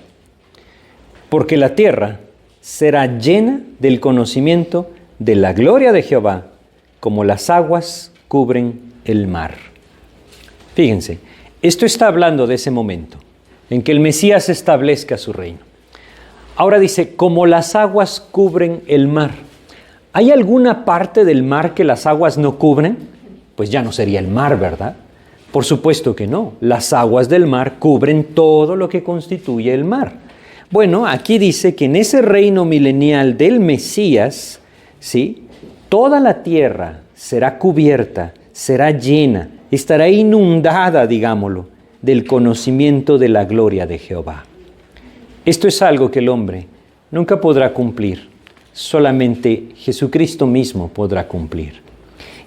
porque la tierra será llena del conocimiento de la gloria de Jehová, como las aguas cubren el mar. Fíjense, esto está hablando de ese momento en que el Mesías establezca su reino. Ahora dice, como las aguas cubren el mar. ¿Hay alguna parte del mar que las aguas no cubren? Pues ya no sería el mar, ¿verdad? Por supuesto que no. Las aguas del mar cubren todo lo que constituye el mar. Bueno, aquí dice que en ese reino milenial del Mesías, ¿sí?, toda la tierra será cubierta, será llena, estará inundada, digámoslo, del conocimiento de la gloria de Jehová. Esto es algo que el hombre nunca podrá cumplir, solamente Jesucristo mismo podrá cumplir.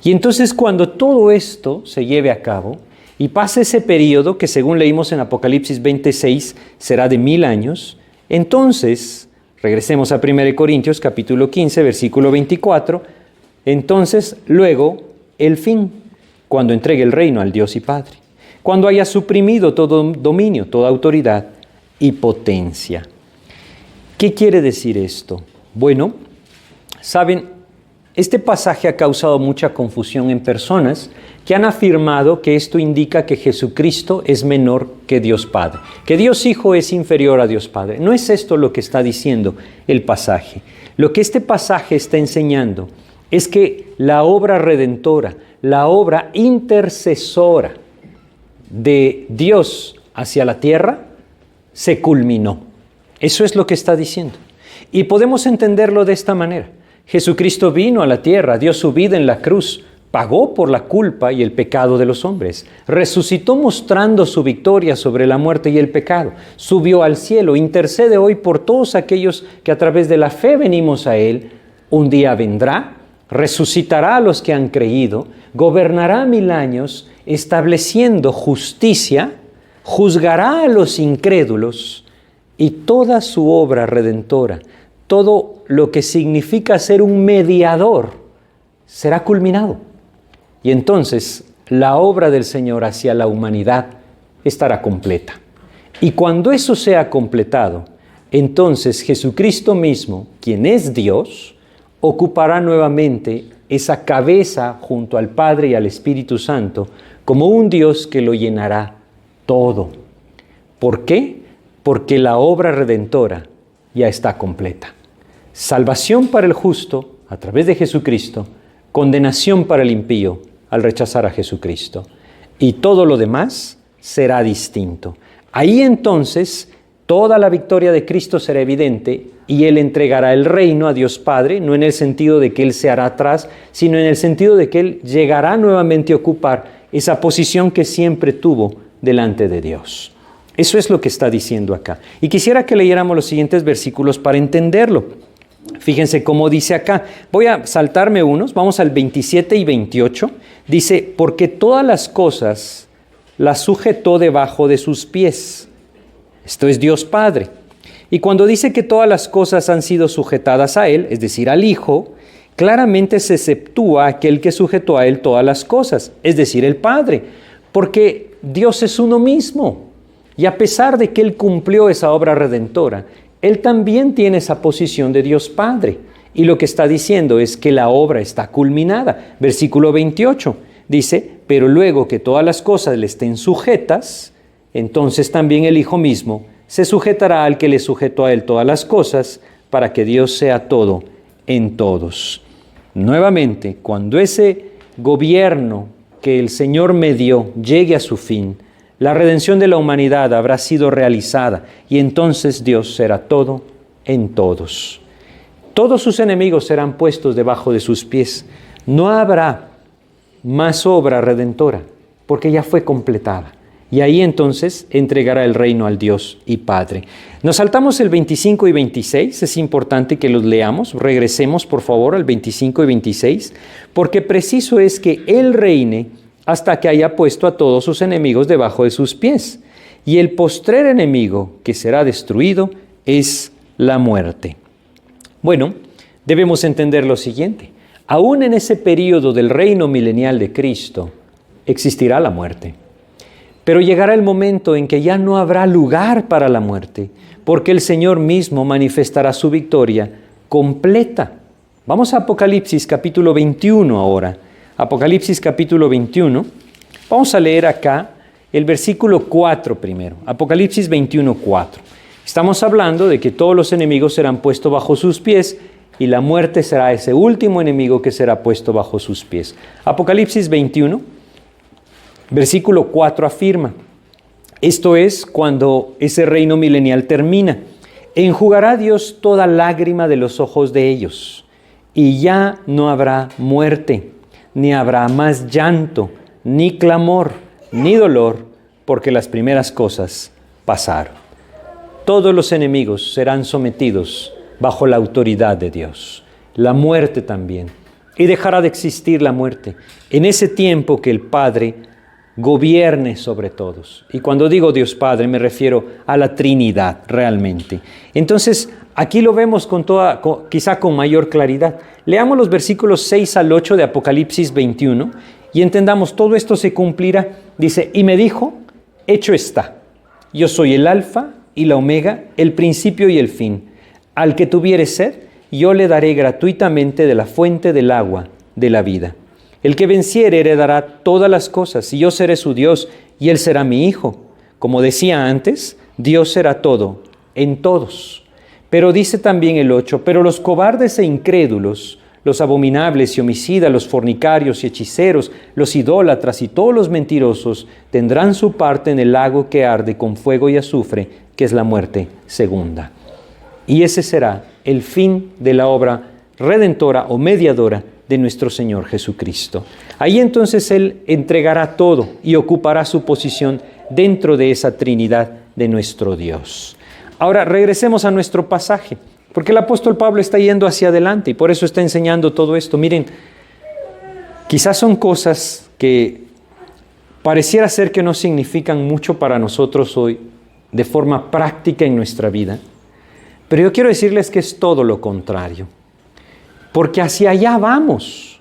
Y entonces cuando todo esto se lleve a cabo y pase ese periodo que según leímos en Apocalipsis 26 será de 1000 años, entonces, regresemos a 1 Corintios capítulo 15, versículo 24, entonces luego el fin, cuando entregue el reino al Dios y Padre, cuando haya suprimido todo dominio, toda autoridad y potencia. ¿Qué quiere decir esto? Bueno, saben, este pasaje ha causado mucha confusión en personas que han afirmado que esto indica que Jesucristo es menor que Dios Padre, que Dios Hijo es inferior a Dios Padre. No es esto lo que está diciendo el pasaje. Lo que este pasaje está enseñando es que la obra redentora, la obra intercesora de Dios hacia la tierra se culminó. Eso es lo que está diciendo. Y podemos entenderlo de esta manera. Jesucristo vino a la tierra, dio su vida en la cruz, pagó por la culpa y el pecado de los hombres, resucitó mostrando su victoria sobre la muerte y el pecado, subió al cielo, intercede hoy por todos aquellos que a través de la fe venimos a Él. Un día vendrá, resucitará a los que han creído, gobernará 1000 años, estableciendo justicia, juzgará a los incrédulos y toda su obra redentora, todo lo que significa ser un mediador, será culminado. Y entonces la obra del Señor hacia la humanidad estará completa. Y cuando eso sea completado, entonces Jesucristo mismo, quien es Dios, ocupará nuevamente esa cabeza junto al Padre y al Espíritu Santo como un Dios que lo llenará todo. ¿Por qué? Porque la obra redentora ya está completa. Salvación para el justo a través de Jesucristo, condenación para el impío al rechazar a Jesucristo. Y todo lo demás será distinto. Ahí entonces toda la victoria de Cristo será evidente y Él entregará el reino a Dios Padre, no en el sentido de que Él se hará atrás, sino en el sentido de que Él llegará nuevamente a ocupar esa posición que siempre tuvo delante de Dios. Eso es lo que está diciendo acá. Y quisiera que leyéramos los siguientes versículos para entenderlo. Fíjense cómo dice acá. Voy a saltarme unos, vamos al 27 y 28. Dice, porque todas las cosas las sujetó debajo de sus pies. Esto es Dios Padre. Y cuando dice que todas las cosas han sido sujetadas a Él, es decir, al Hijo, claramente se exceptúa aquel que sujetó a Él todas las cosas, es decir, el Padre, porque Dios es uno mismo. Y a pesar de que Él cumplió esa obra redentora, Él también tiene esa posición de Dios Padre. Y lo que está diciendo es que la obra está culminada. Versículo 28 dice, pero luego que todas las cosas le estén sujetas, entonces también el Hijo mismo se sujetará al que le sujetó a Él todas las cosas, para que Dios sea todo en todos. Nuevamente, cuando ese gobierno que el Señor me dio llegue a su fin, la redención de la humanidad habrá sido realizada y entonces Dios será todo en todos. Todos sus enemigos serán puestos debajo de sus pies. No habrá más obra redentora, porque ya fue completada. Y ahí entonces entregará el reino al Dios y Padre. Nos saltamos el 25 y 26, es importante que los leamos. Regresemos por favor al 25 y 26, porque preciso es que Él reine hasta que haya puesto a todos sus enemigos debajo de sus pies. Y el postrer enemigo que será destruido es la muerte. Bueno, debemos entender lo siguiente. Aún en ese período del reino milenial de Cristo, existirá la muerte. Pero llegará el momento en que ya no habrá lugar para la muerte, porque el Señor mismo manifestará su victoria completa. Vamos a Apocalipsis capítulo 21 ahora. Apocalipsis capítulo 21. Vamos a leer acá el versículo 4 primero. Apocalipsis 21, 4. Estamos hablando de que todos los enemigos serán puestos bajo sus pies y la muerte será ese último enemigo que será puesto bajo sus pies. Apocalipsis 21, versículo 4 afirma, esto es cuando ese reino milenial termina. Enjugará Dios toda lágrima de los ojos de ellos y ya no habrá muerte, ni habrá más llanto, ni clamor, ni dolor, porque las primeras cosas pasaron. Todos los enemigos serán sometidos bajo la autoridad de Dios. La muerte también. Y dejará de existir la muerte en ese tiempo que el Padre gobierne sobre todos. Y cuando digo Dios Padre me refiero a la Trinidad realmente. Entonces aquí lo vemos quizá con mayor claridad. Leamos los versículos 6 al 8 de Apocalipsis 21 y entendamos, todo esto se cumplirá. Dice, y me dijo, hecho está, yo soy el alfa y la omega, el principio y el fin. Al que tuviere sed, yo le daré gratuitamente de la fuente del agua de la vida. El que venciere heredará todas las cosas, y yo seré su Dios, y él será mi hijo. Como decía antes, Dios será todo en todos. Pero dice también el 8, pero los cobardes e incrédulos, los abominables y homicidas, los fornicarios y hechiceros, los idólatras y todos los mentirosos, tendrán su parte en el lago que arde con fuego y azufre, que es la muerte segunda. Y ese será el fin de la obra redentora o mediadora de nuestro Señor Jesucristo. Ahí entonces Él entregará todo y ocupará su posición dentro de esa Trinidad de nuestro Dios. Ahora regresemos a nuestro pasaje, porque el apóstol Pablo está yendo hacia adelante y por eso está enseñando todo esto. Miren, quizás son cosas que pareciera ser que no significan mucho para nosotros hoy de forma práctica en nuestra vida, pero yo quiero decirles que es todo lo contrario. Porque hacia allá vamos.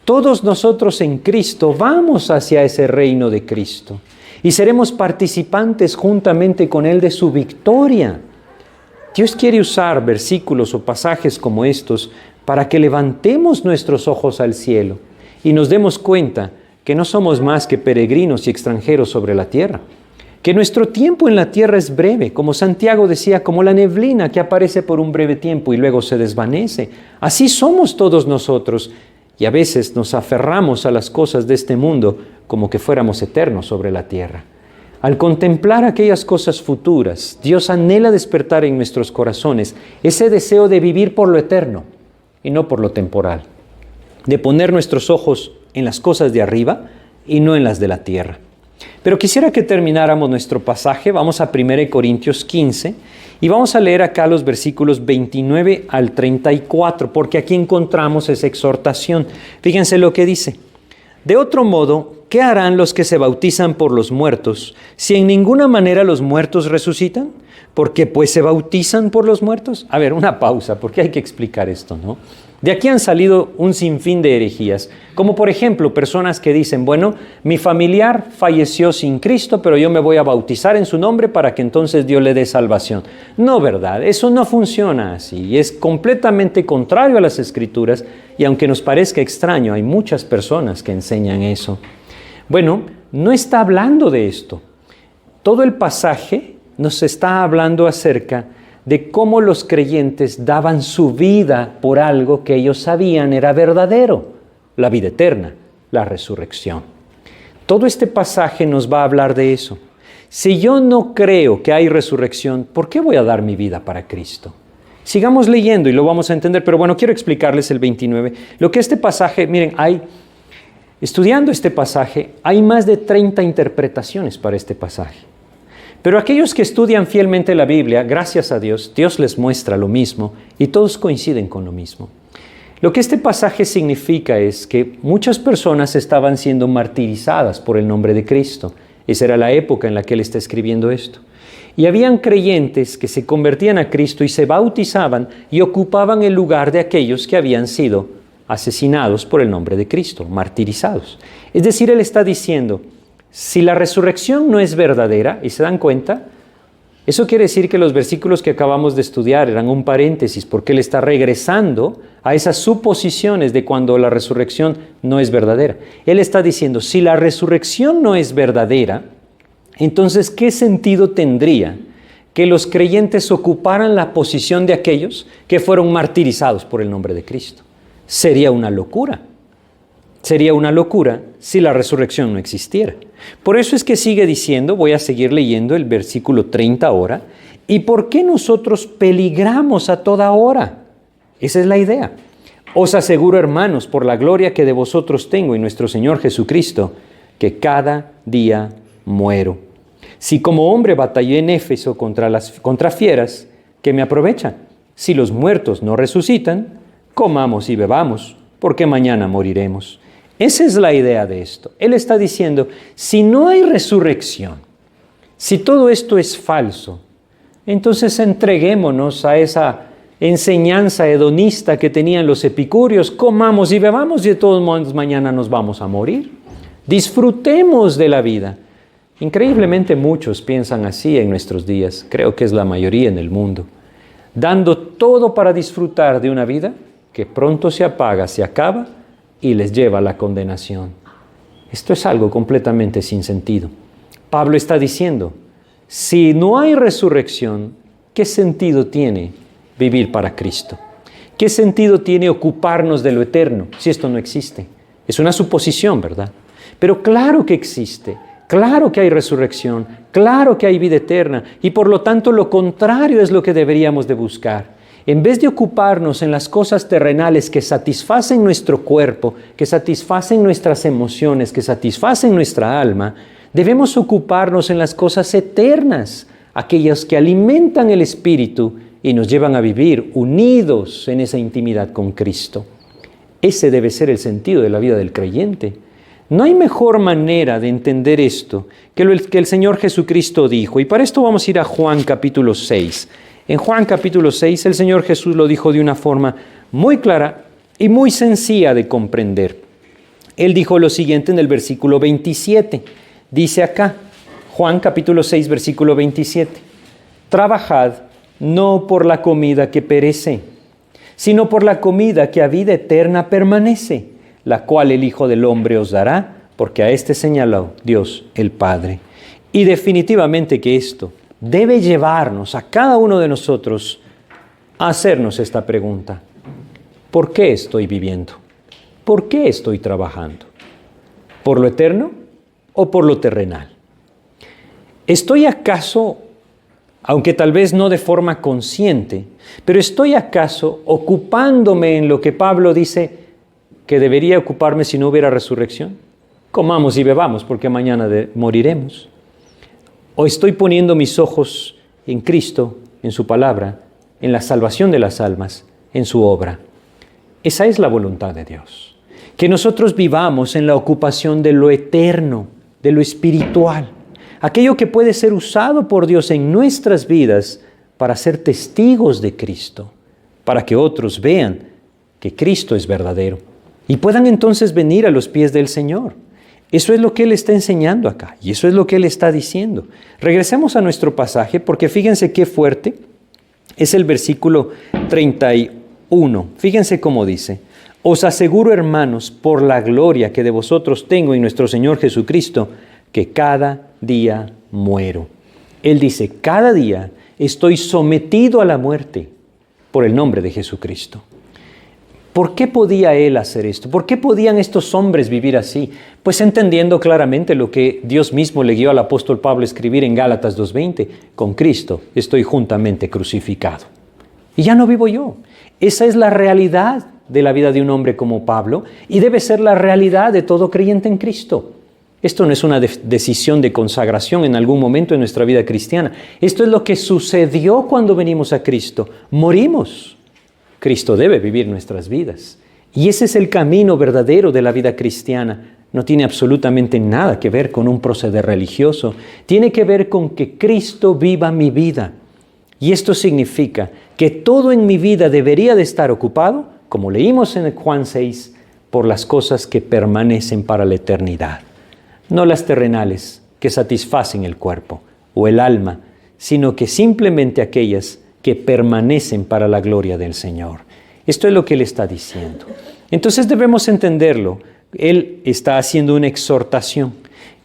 Todos nosotros en Cristo vamos hacia ese reino de Cristo. Y seremos participantes juntamente con Él de su victoria. Dios quiere usar versículos o pasajes como estos para que levantemos nuestros ojos al cielo y nos demos cuenta que no somos más que peregrinos y extranjeros sobre la tierra. Que nuestro tiempo en la tierra es breve, como Santiago decía, como la neblina que aparece por un breve tiempo y luego se desvanece. Así somos todos nosotros y a veces nos aferramos a las cosas de este mundo como que fuéramos eternos sobre la tierra. Al contemplar aquellas cosas futuras, Dios anhela despertar en nuestros corazones ese deseo de vivir por lo eterno y no por lo temporal, de poner nuestros ojos en las cosas de arriba y no en las de la tierra. Pero quisiera que termináramos nuestro pasaje. Vamos a 1 Corintios 15 y vamos a leer acá los versículos 29 al 34, porque aquí encontramos esa exhortación. Fíjense lo que dice. De otro modo, ¿qué harán los que se bautizan por los muertos, si en ninguna manera los muertos resucitan? ¿Por qué pues se bautizan por los muertos? A ver, una pausa, porque hay que explicar esto, ¿no? De aquí han salido un sinfín de herejías, como por ejemplo personas que dicen, bueno, mi familiar falleció sin Cristo, pero yo me voy a bautizar en su nombre para que entonces Dios le dé salvación. No, ¿verdad? Eso no funciona así, es completamente contrario a las Escrituras y aunque nos parezca extraño, hay muchas personas que enseñan eso. Bueno, no está hablando de esto. Todo el pasaje nos está hablando acerca de cómo los creyentes daban su vida por algo que ellos sabían era verdadero, la vida eterna, la resurrección. Todo este pasaje nos va a hablar de eso. Si yo no creo que hay resurrección, ¿por qué voy a dar mi vida para Cristo? Sigamos leyendo y lo vamos a entender, pero bueno, quiero explicarles el 29. Lo que este pasaje, miren, estudiando este pasaje, hay más de 30 interpretaciones para este pasaje. Pero aquellos que estudian fielmente la Biblia, gracias a Dios, Dios les muestra lo mismo y todos coinciden con lo mismo. Lo que este pasaje significa es que muchas personas estaban siendo martirizadas por el nombre de Cristo. Esa era la época en la que él está escribiendo esto. Y habían creyentes que se convertían a Cristo y se bautizaban y ocupaban el lugar de aquellos que habían sido asesinados por el nombre de Cristo, martirizados. Es decir, él está diciendo, si la resurrección no es verdadera, ¿y se dan cuenta? Eso quiere decir que los versículos que acabamos de estudiar eran un paréntesis, porque él está regresando a esas suposiciones de cuando la resurrección no es verdadera. Él está diciendo, si la resurrección no es verdadera, entonces, ¿qué sentido tendría que los creyentes ocuparan la posición de aquellos que fueron martirizados por el nombre de Cristo? Sería una locura. Sería una locura si la resurrección no existiera. Por eso es que sigue diciendo, voy a seguir leyendo el versículo 30 ahora, ¿y por qué nosotros peligramos a toda hora? Esa es la idea. Os aseguro, hermanos, por la gloria que de vosotros tengo y nuestro Señor Jesucristo, que cada día muero. Si como hombre batallé en Éfeso contra fieras, ¿qué me aprovechan? Si los muertos no resucitan, comamos y bebamos, porque mañana moriremos. Esa es la idea de esto. Él está diciendo, si no hay resurrección, si todo esto es falso, entonces entreguémonos a esa enseñanza hedonista que tenían los epicúreos, comamos y bebamos y de todos modos mañana nos vamos a morir. Disfrutemos de la vida. Increíblemente muchos piensan así en nuestros días, creo que es la mayoría en el mundo, dando todo para disfrutar de una vida que pronto se apaga, se acaba y les lleva a la condenación. Esto es algo completamente sin sentido. Pablo está diciendo, si no hay resurrección, ¿qué sentido tiene vivir para Cristo? ¿Qué sentido tiene ocuparnos de lo eterno si esto no existe? Es una suposición, ¿verdad? Pero claro que existe. Claro que hay resurrección, claro que hay vida eterna y por lo tanto lo contrario es lo que deberíamos de buscar. En vez de ocuparnos en las cosas terrenales que satisfacen nuestro cuerpo, que satisfacen nuestras emociones, que satisfacen nuestra alma, debemos ocuparnos en las cosas eternas, aquellas que alimentan el espíritu y nos llevan a vivir unidos en esa intimidad con Cristo. Ese debe ser el sentido de la vida del creyente. No hay mejor manera de entender esto que el Señor Jesucristo dijo. Y para esto vamos a ir a Juan capítulo 6. En Juan capítulo 6 el Señor Jesús lo dijo de una forma muy clara y muy sencilla de comprender. Él dijo lo siguiente en el versículo 27. Dice acá, Juan capítulo 6, versículo 27. Trabajad no por la comida que perece, sino por la comida que a vida eterna permanece, la cual el Hijo del Hombre os dará, porque a este señaló Dios el Padre. Y definitivamente que esto debe llevarnos a cada uno de nosotros a hacernos esta pregunta. ¿Por qué estoy viviendo? ¿Por qué estoy trabajando? ¿Por lo eterno o por lo terrenal? ¿Estoy acaso, aunque tal vez no de forma consciente, pero estoy acaso ocupándome en lo que Pablo dice que debería ocuparme si no hubiera resurrección? Comamos y bebamos porque mañana moriremos. ¿O estoy poniendo mis ojos en Cristo, en su palabra, en la salvación de las almas, en su obra? Esa es la voluntad de Dios. Que nosotros vivamos en la ocupación de lo eterno, de lo espiritual. Aquello que puede ser usado por Dios en nuestras vidas para ser testigos de Cristo, para que otros vean que Cristo es verdadero y puedan entonces venir a los pies del Señor. Eso es lo que Él está enseñando acá y eso es lo que Él está diciendo. Regresemos a nuestro pasaje porque fíjense qué fuerte es el versículo 31. Fíjense cómo dice: os aseguro, hermanos, por la gloria que de vosotros tengo en nuestro Señor Jesucristo, que cada día muero. Él dice, cada día estoy sometido a la muerte por el nombre de Jesucristo. ¿Por qué podía él hacer esto? ¿Por qué podían estos hombres vivir así? Pues entendiendo claramente lo que Dios mismo le guió al apóstol Pablo a escribir en Gálatas 2:20, con Cristo estoy juntamente crucificado. Y ya no vivo yo. Esa es la realidad de la vida de un hombre como Pablo y debe ser la realidad de todo creyente en Cristo. Esto no es una decisión de consagración en algún momento de nuestra vida cristiana. Esto es lo que sucedió cuando venimos a Cristo. Morimos. Cristo debe vivir nuestras vidas. Y ese es el camino verdadero de la vida cristiana. No tiene absolutamente nada que ver con un proceder religioso. Tiene que ver con que Cristo viva mi vida. Y esto significa que todo en mi vida debería de estar ocupado, como leímos en Juan 6, por las cosas que permanecen para la eternidad. No las terrenales que satisfacen el cuerpo o el alma, sino que simplemente aquellas que permanecen para la gloria del Señor. Esto es lo que Él está diciendo. Entonces debemos entenderlo. Él está haciendo una exhortación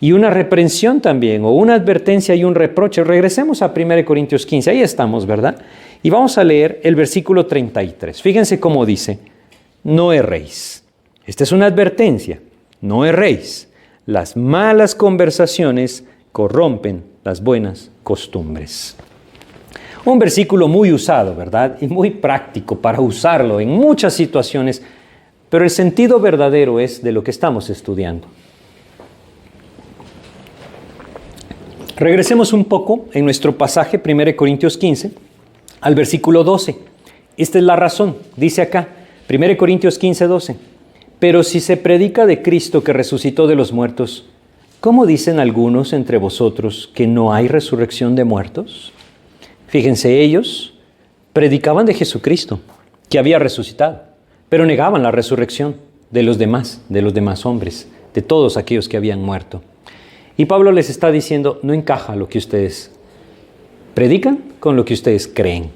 y una reprensión también, o una advertencia y un reproche. Regresemos a 1 Corintios 15, ahí estamos, ¿verdad? Y vamos a leer el versículo 33. Fíjense cómo dice, no erréis. Esta es una advertencia, no erréis. Las malas conversaciones corrompen las buenas costumbres. Un versículo muy usado, ¿verdad? Y muy práctico para usarlo en muchas situaciones, pero el sentido verdadero es de lo que estamos estudiando. Regresemos un poco en nuestro pasaje, 1 Corintios 15, al versículo 12. Esta es la razón, dice acá, 1 Corintios 15, 12. Pero si se predica de Cristo que resucitó de los muertos, ¿cómo dicen algunos entre vosotros que no hay resurrección de muertos? Fíjense, ellos predicaban de Jesucristo, que había resucitado, pero negaban la resurrección de los demás hombres, de todos aquellos que habían muerto. Y Pablo les está diciendo, no encaja lo que ustedes predican con lo que ustedes creen.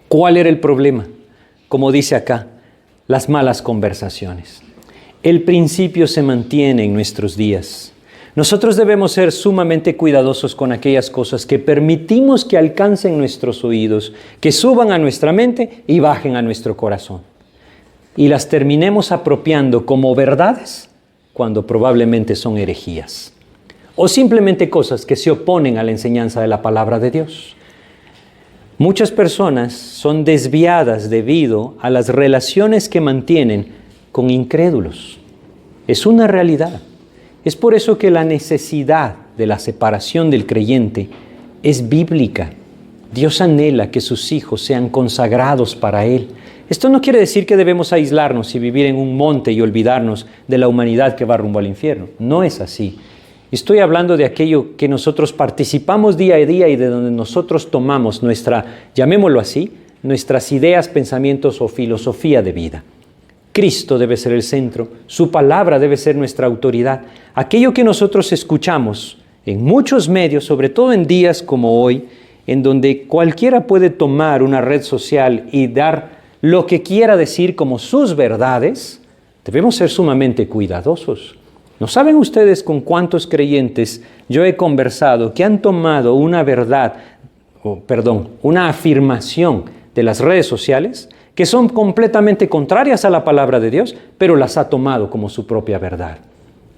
¿Cuál era el problema? Como dice acá, las malas conversaciones. El principio se mantiene en nuestros días. Nosotros debemos ser sumamente cuidadosos con aquellas cosas que permitimos que alcancen nuestros oídos, que suban a nuestra mente y bajen a nuestro corazón. Y las terminemos apropiando como verdades cuando probablemente son herejías. O simplemente cosas que se oponen a la enseñanza de la palabra de Dios. Muchas personas son desviadas debido a las relaciones que mantienen con incrédulos. Es una realidad. Es por eso que la necesidad de la separación del creyente es bíblica. Dios anhela que sus hijos sean consagrados para Él. Esto no quiere decir que debemos aislarnos y vivir en un monte y olvidarnos de la humanidad que va rumbo al infierno. No es así. Estoy hablando de aquello que nosotros participamos día a día y de donde nosotros tomamos llamémoslo así, nuestras ideas, pensamientos o filosofía de vida. Cristo debe ser el centro, su palabra debe ser nuestra autoridad. Aquello que nosotros escuchamos en muchos medios, sobre todo en días como hoy, en donde cualquiera puede tomar una red social y dar lo que quiera decir como sus verdades, debemos ser sumamente cuidadosos. ¿No saben ustedes con cuántos creyentes yo he conversado que han tomado una una afirmación de las redes sociales que son completamente contrarias a la palabra de Dios, pero las ha tomado como su propia verdad?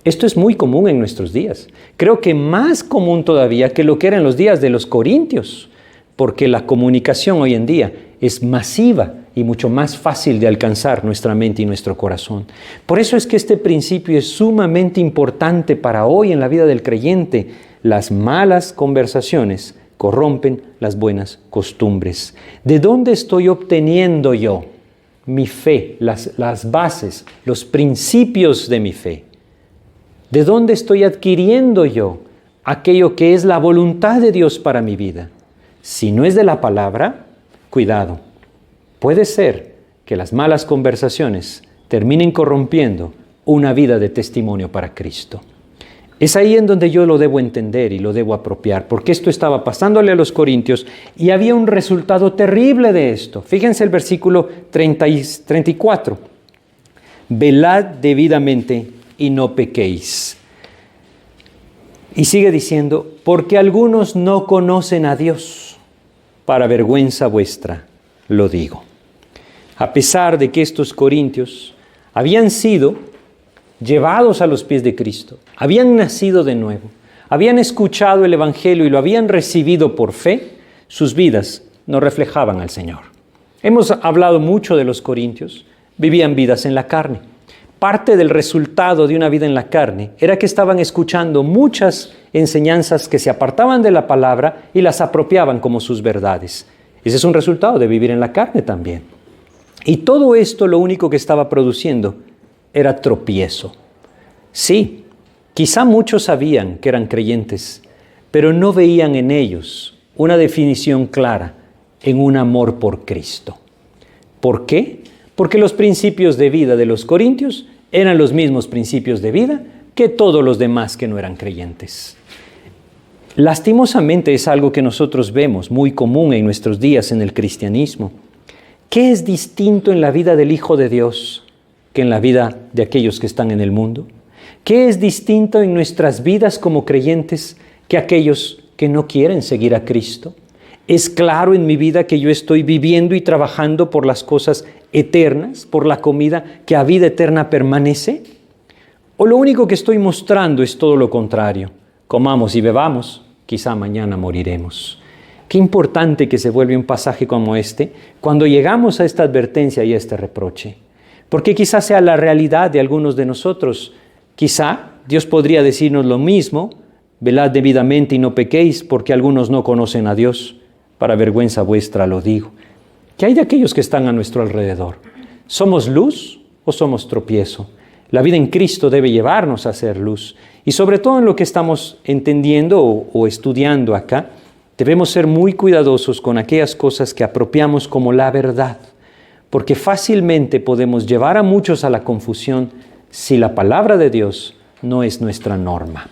Esto es muy común en nuestros días. Creo que más común todavía que lo que era en los días de los Corintios, porque la comunicación hoy en día es masiva y mucho más fácil de alcanzar nuestra mente y nuestro corazón. Por eso es que este principio es sumamente importante para hoy en la vida del creyente. Las malas conversaciones corrompen las buenas costumbres. ¿De dónde estoy obteniendo yo mi fe, las bases, los principios de mi fe? ¿De dónde estoy adquiriendo yo aquello que es la voluntad de Dios para mi vida? Si no es de la palabra, cuidado. Puede ser que las malas conversaciones terminen corrompiendo una vida de testimonio para Cristo. Es ahí en donde yo lo debo entender y lo debo apropiar, porque esto estaba pasándole a los corintios y había un resultado terrible de esto. Fíjense el versículo 34. Velad debidamente y no pequéis. Y sigue diciendo, porque algunos no conocen a Dios. para vergüenza vuestra lo digo. A pesar de que estos corintios habían sido llevados a los pies de Cristo, habían nacido de nuevo, habían escuchado el Evangelio y lo habían recibido por fe, sus vidas no reflejaban al Señor. Hemos hablado mucho de los corintios, vivían vidas en la carne. Parte del resultado de una vida en la carne era que estaban escuchando muchas enseñanzas que se apartaban de la palabra y las apropiaban como sus verdades. Ese es un resultado de vivir en la carne también. Y todo esto lo único que estaba produciendo era tropiezo. Sí, quizá muchos sabían que eran creyentes, pero no veían en ellos una definición clara en un amor por Cristo. ¿Por qué? Porque los principios de vida de los corintios eran los mismos principios de vida que todos los demás que no eran creyentes. Lastimosamente es algo que nosotros vemos muy común en nuestros días en el cristianismo. ¿Qué es distinto en la vida del Hijo de Dios que en la vida de aquellos que están en el mundo? ¿Qué es distinto en nuestras vidas como creyentes que aquellos que no quieren seguir a Cristo? ¿Es claro en mi vida que yo estoy viviendo y trabajando por las cosas eternas, por la comida que a vida eterna permanece? ¿O lo único que estoy mostrando es todo lo contrario? Comamos y bebamos, quizá mañana moriremos. Qué importante que se vuelve un pasaje como este cuando llegamos a esta advertencia y a este reproche. Porque quizá sea la realidad de algunos de nosotros. Quizá Dios podría decirnos lo mismo: velad debidamente y no pequéis, porque algunos no conocen a Dios. Para vergüenza vuestra lo digo. ¿Qué hay de aquellos que están a nuestro alrededor? ¿Somos luz o somos tropiezo? La vida en Cristo debe llevarnos a ser luz. Y sobre todo en lo que estamos entendiendo o estudiando acá, debemos ser muy cuidadosos con aquellas cosas que apropiamos como la verdad, porque fácilmente podemos llevar a muchos a la confusión si la palabra de Dios no es nuestra norma.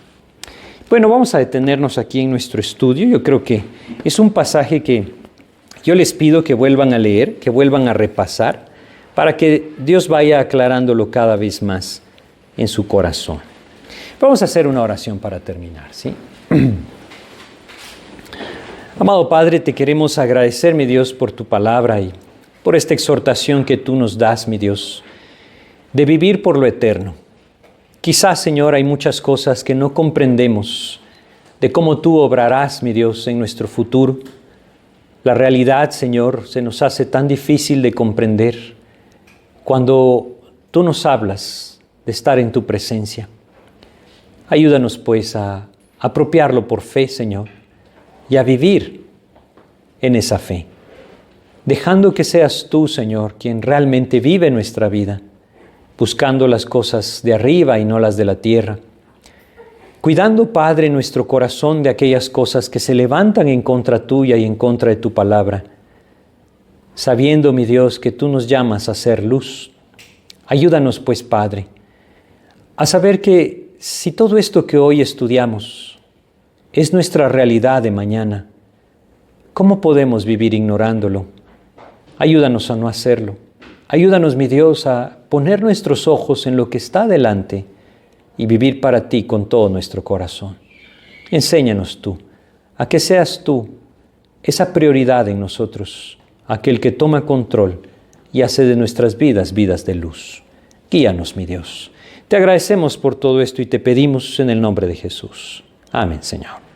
Bueno, vamos a detenernos aquí en nuestro estudio. Yo creo que es un pasaje que yo les pido que vuelvan a leer, que vuelvan a repasar, para que Dios vaya aclarándolo cada vez más en su corazón. Vamos a hacer una oración para terminar, ¿sí? Amado Padre, te queremos agradecer, mi Dios, por tu palabra y por esta exhortación que tú nos das, mi Dios, de vivir por lo eterno. Quizás, Señor, hay muchas cosas que no comprendemos de cómo tú obrarás, mi Dios, en nuestro futuro. La realidad, Señor, se nos hace tan difícil de comprender cuando tú nos hablas de estar en tu presencia. Ayúdanos, pues, a apropiarlo por fe, Señor, y a vivir en esa fe, dejando que seas tú, Señor, quien realmente vive nuestra vida, buscando las cosas de arriba y no las de la tierra. Cuidando, Padre, nuestro corazón de aquellas cosas que se levantan en contra tuya y en contra de tu palabra. Sabiendo, mi Dios, que tú nos llamas a ser luz. Ayúdanos, pues, Padre, a saber que si todo esto que hoy estudiamos es nuestra realidad de mañana, ¿cómo podemos vivir ignorándolo? Ayúdanos a no hacerlo. Ayúdanos, mi Dios, a poner nuestros ojos en lo que está delante y vivir para ti con todo nuestro corazón. Enséñanos tú, a que seas tú esa prioridad en nosotros, aquel que toma control y hace de nuestras vidas vidas de luz. Guíanos, mi Dios. Te agradecemos por todo esto y te pedimos en el nombre de Jesús. Amén, Señor.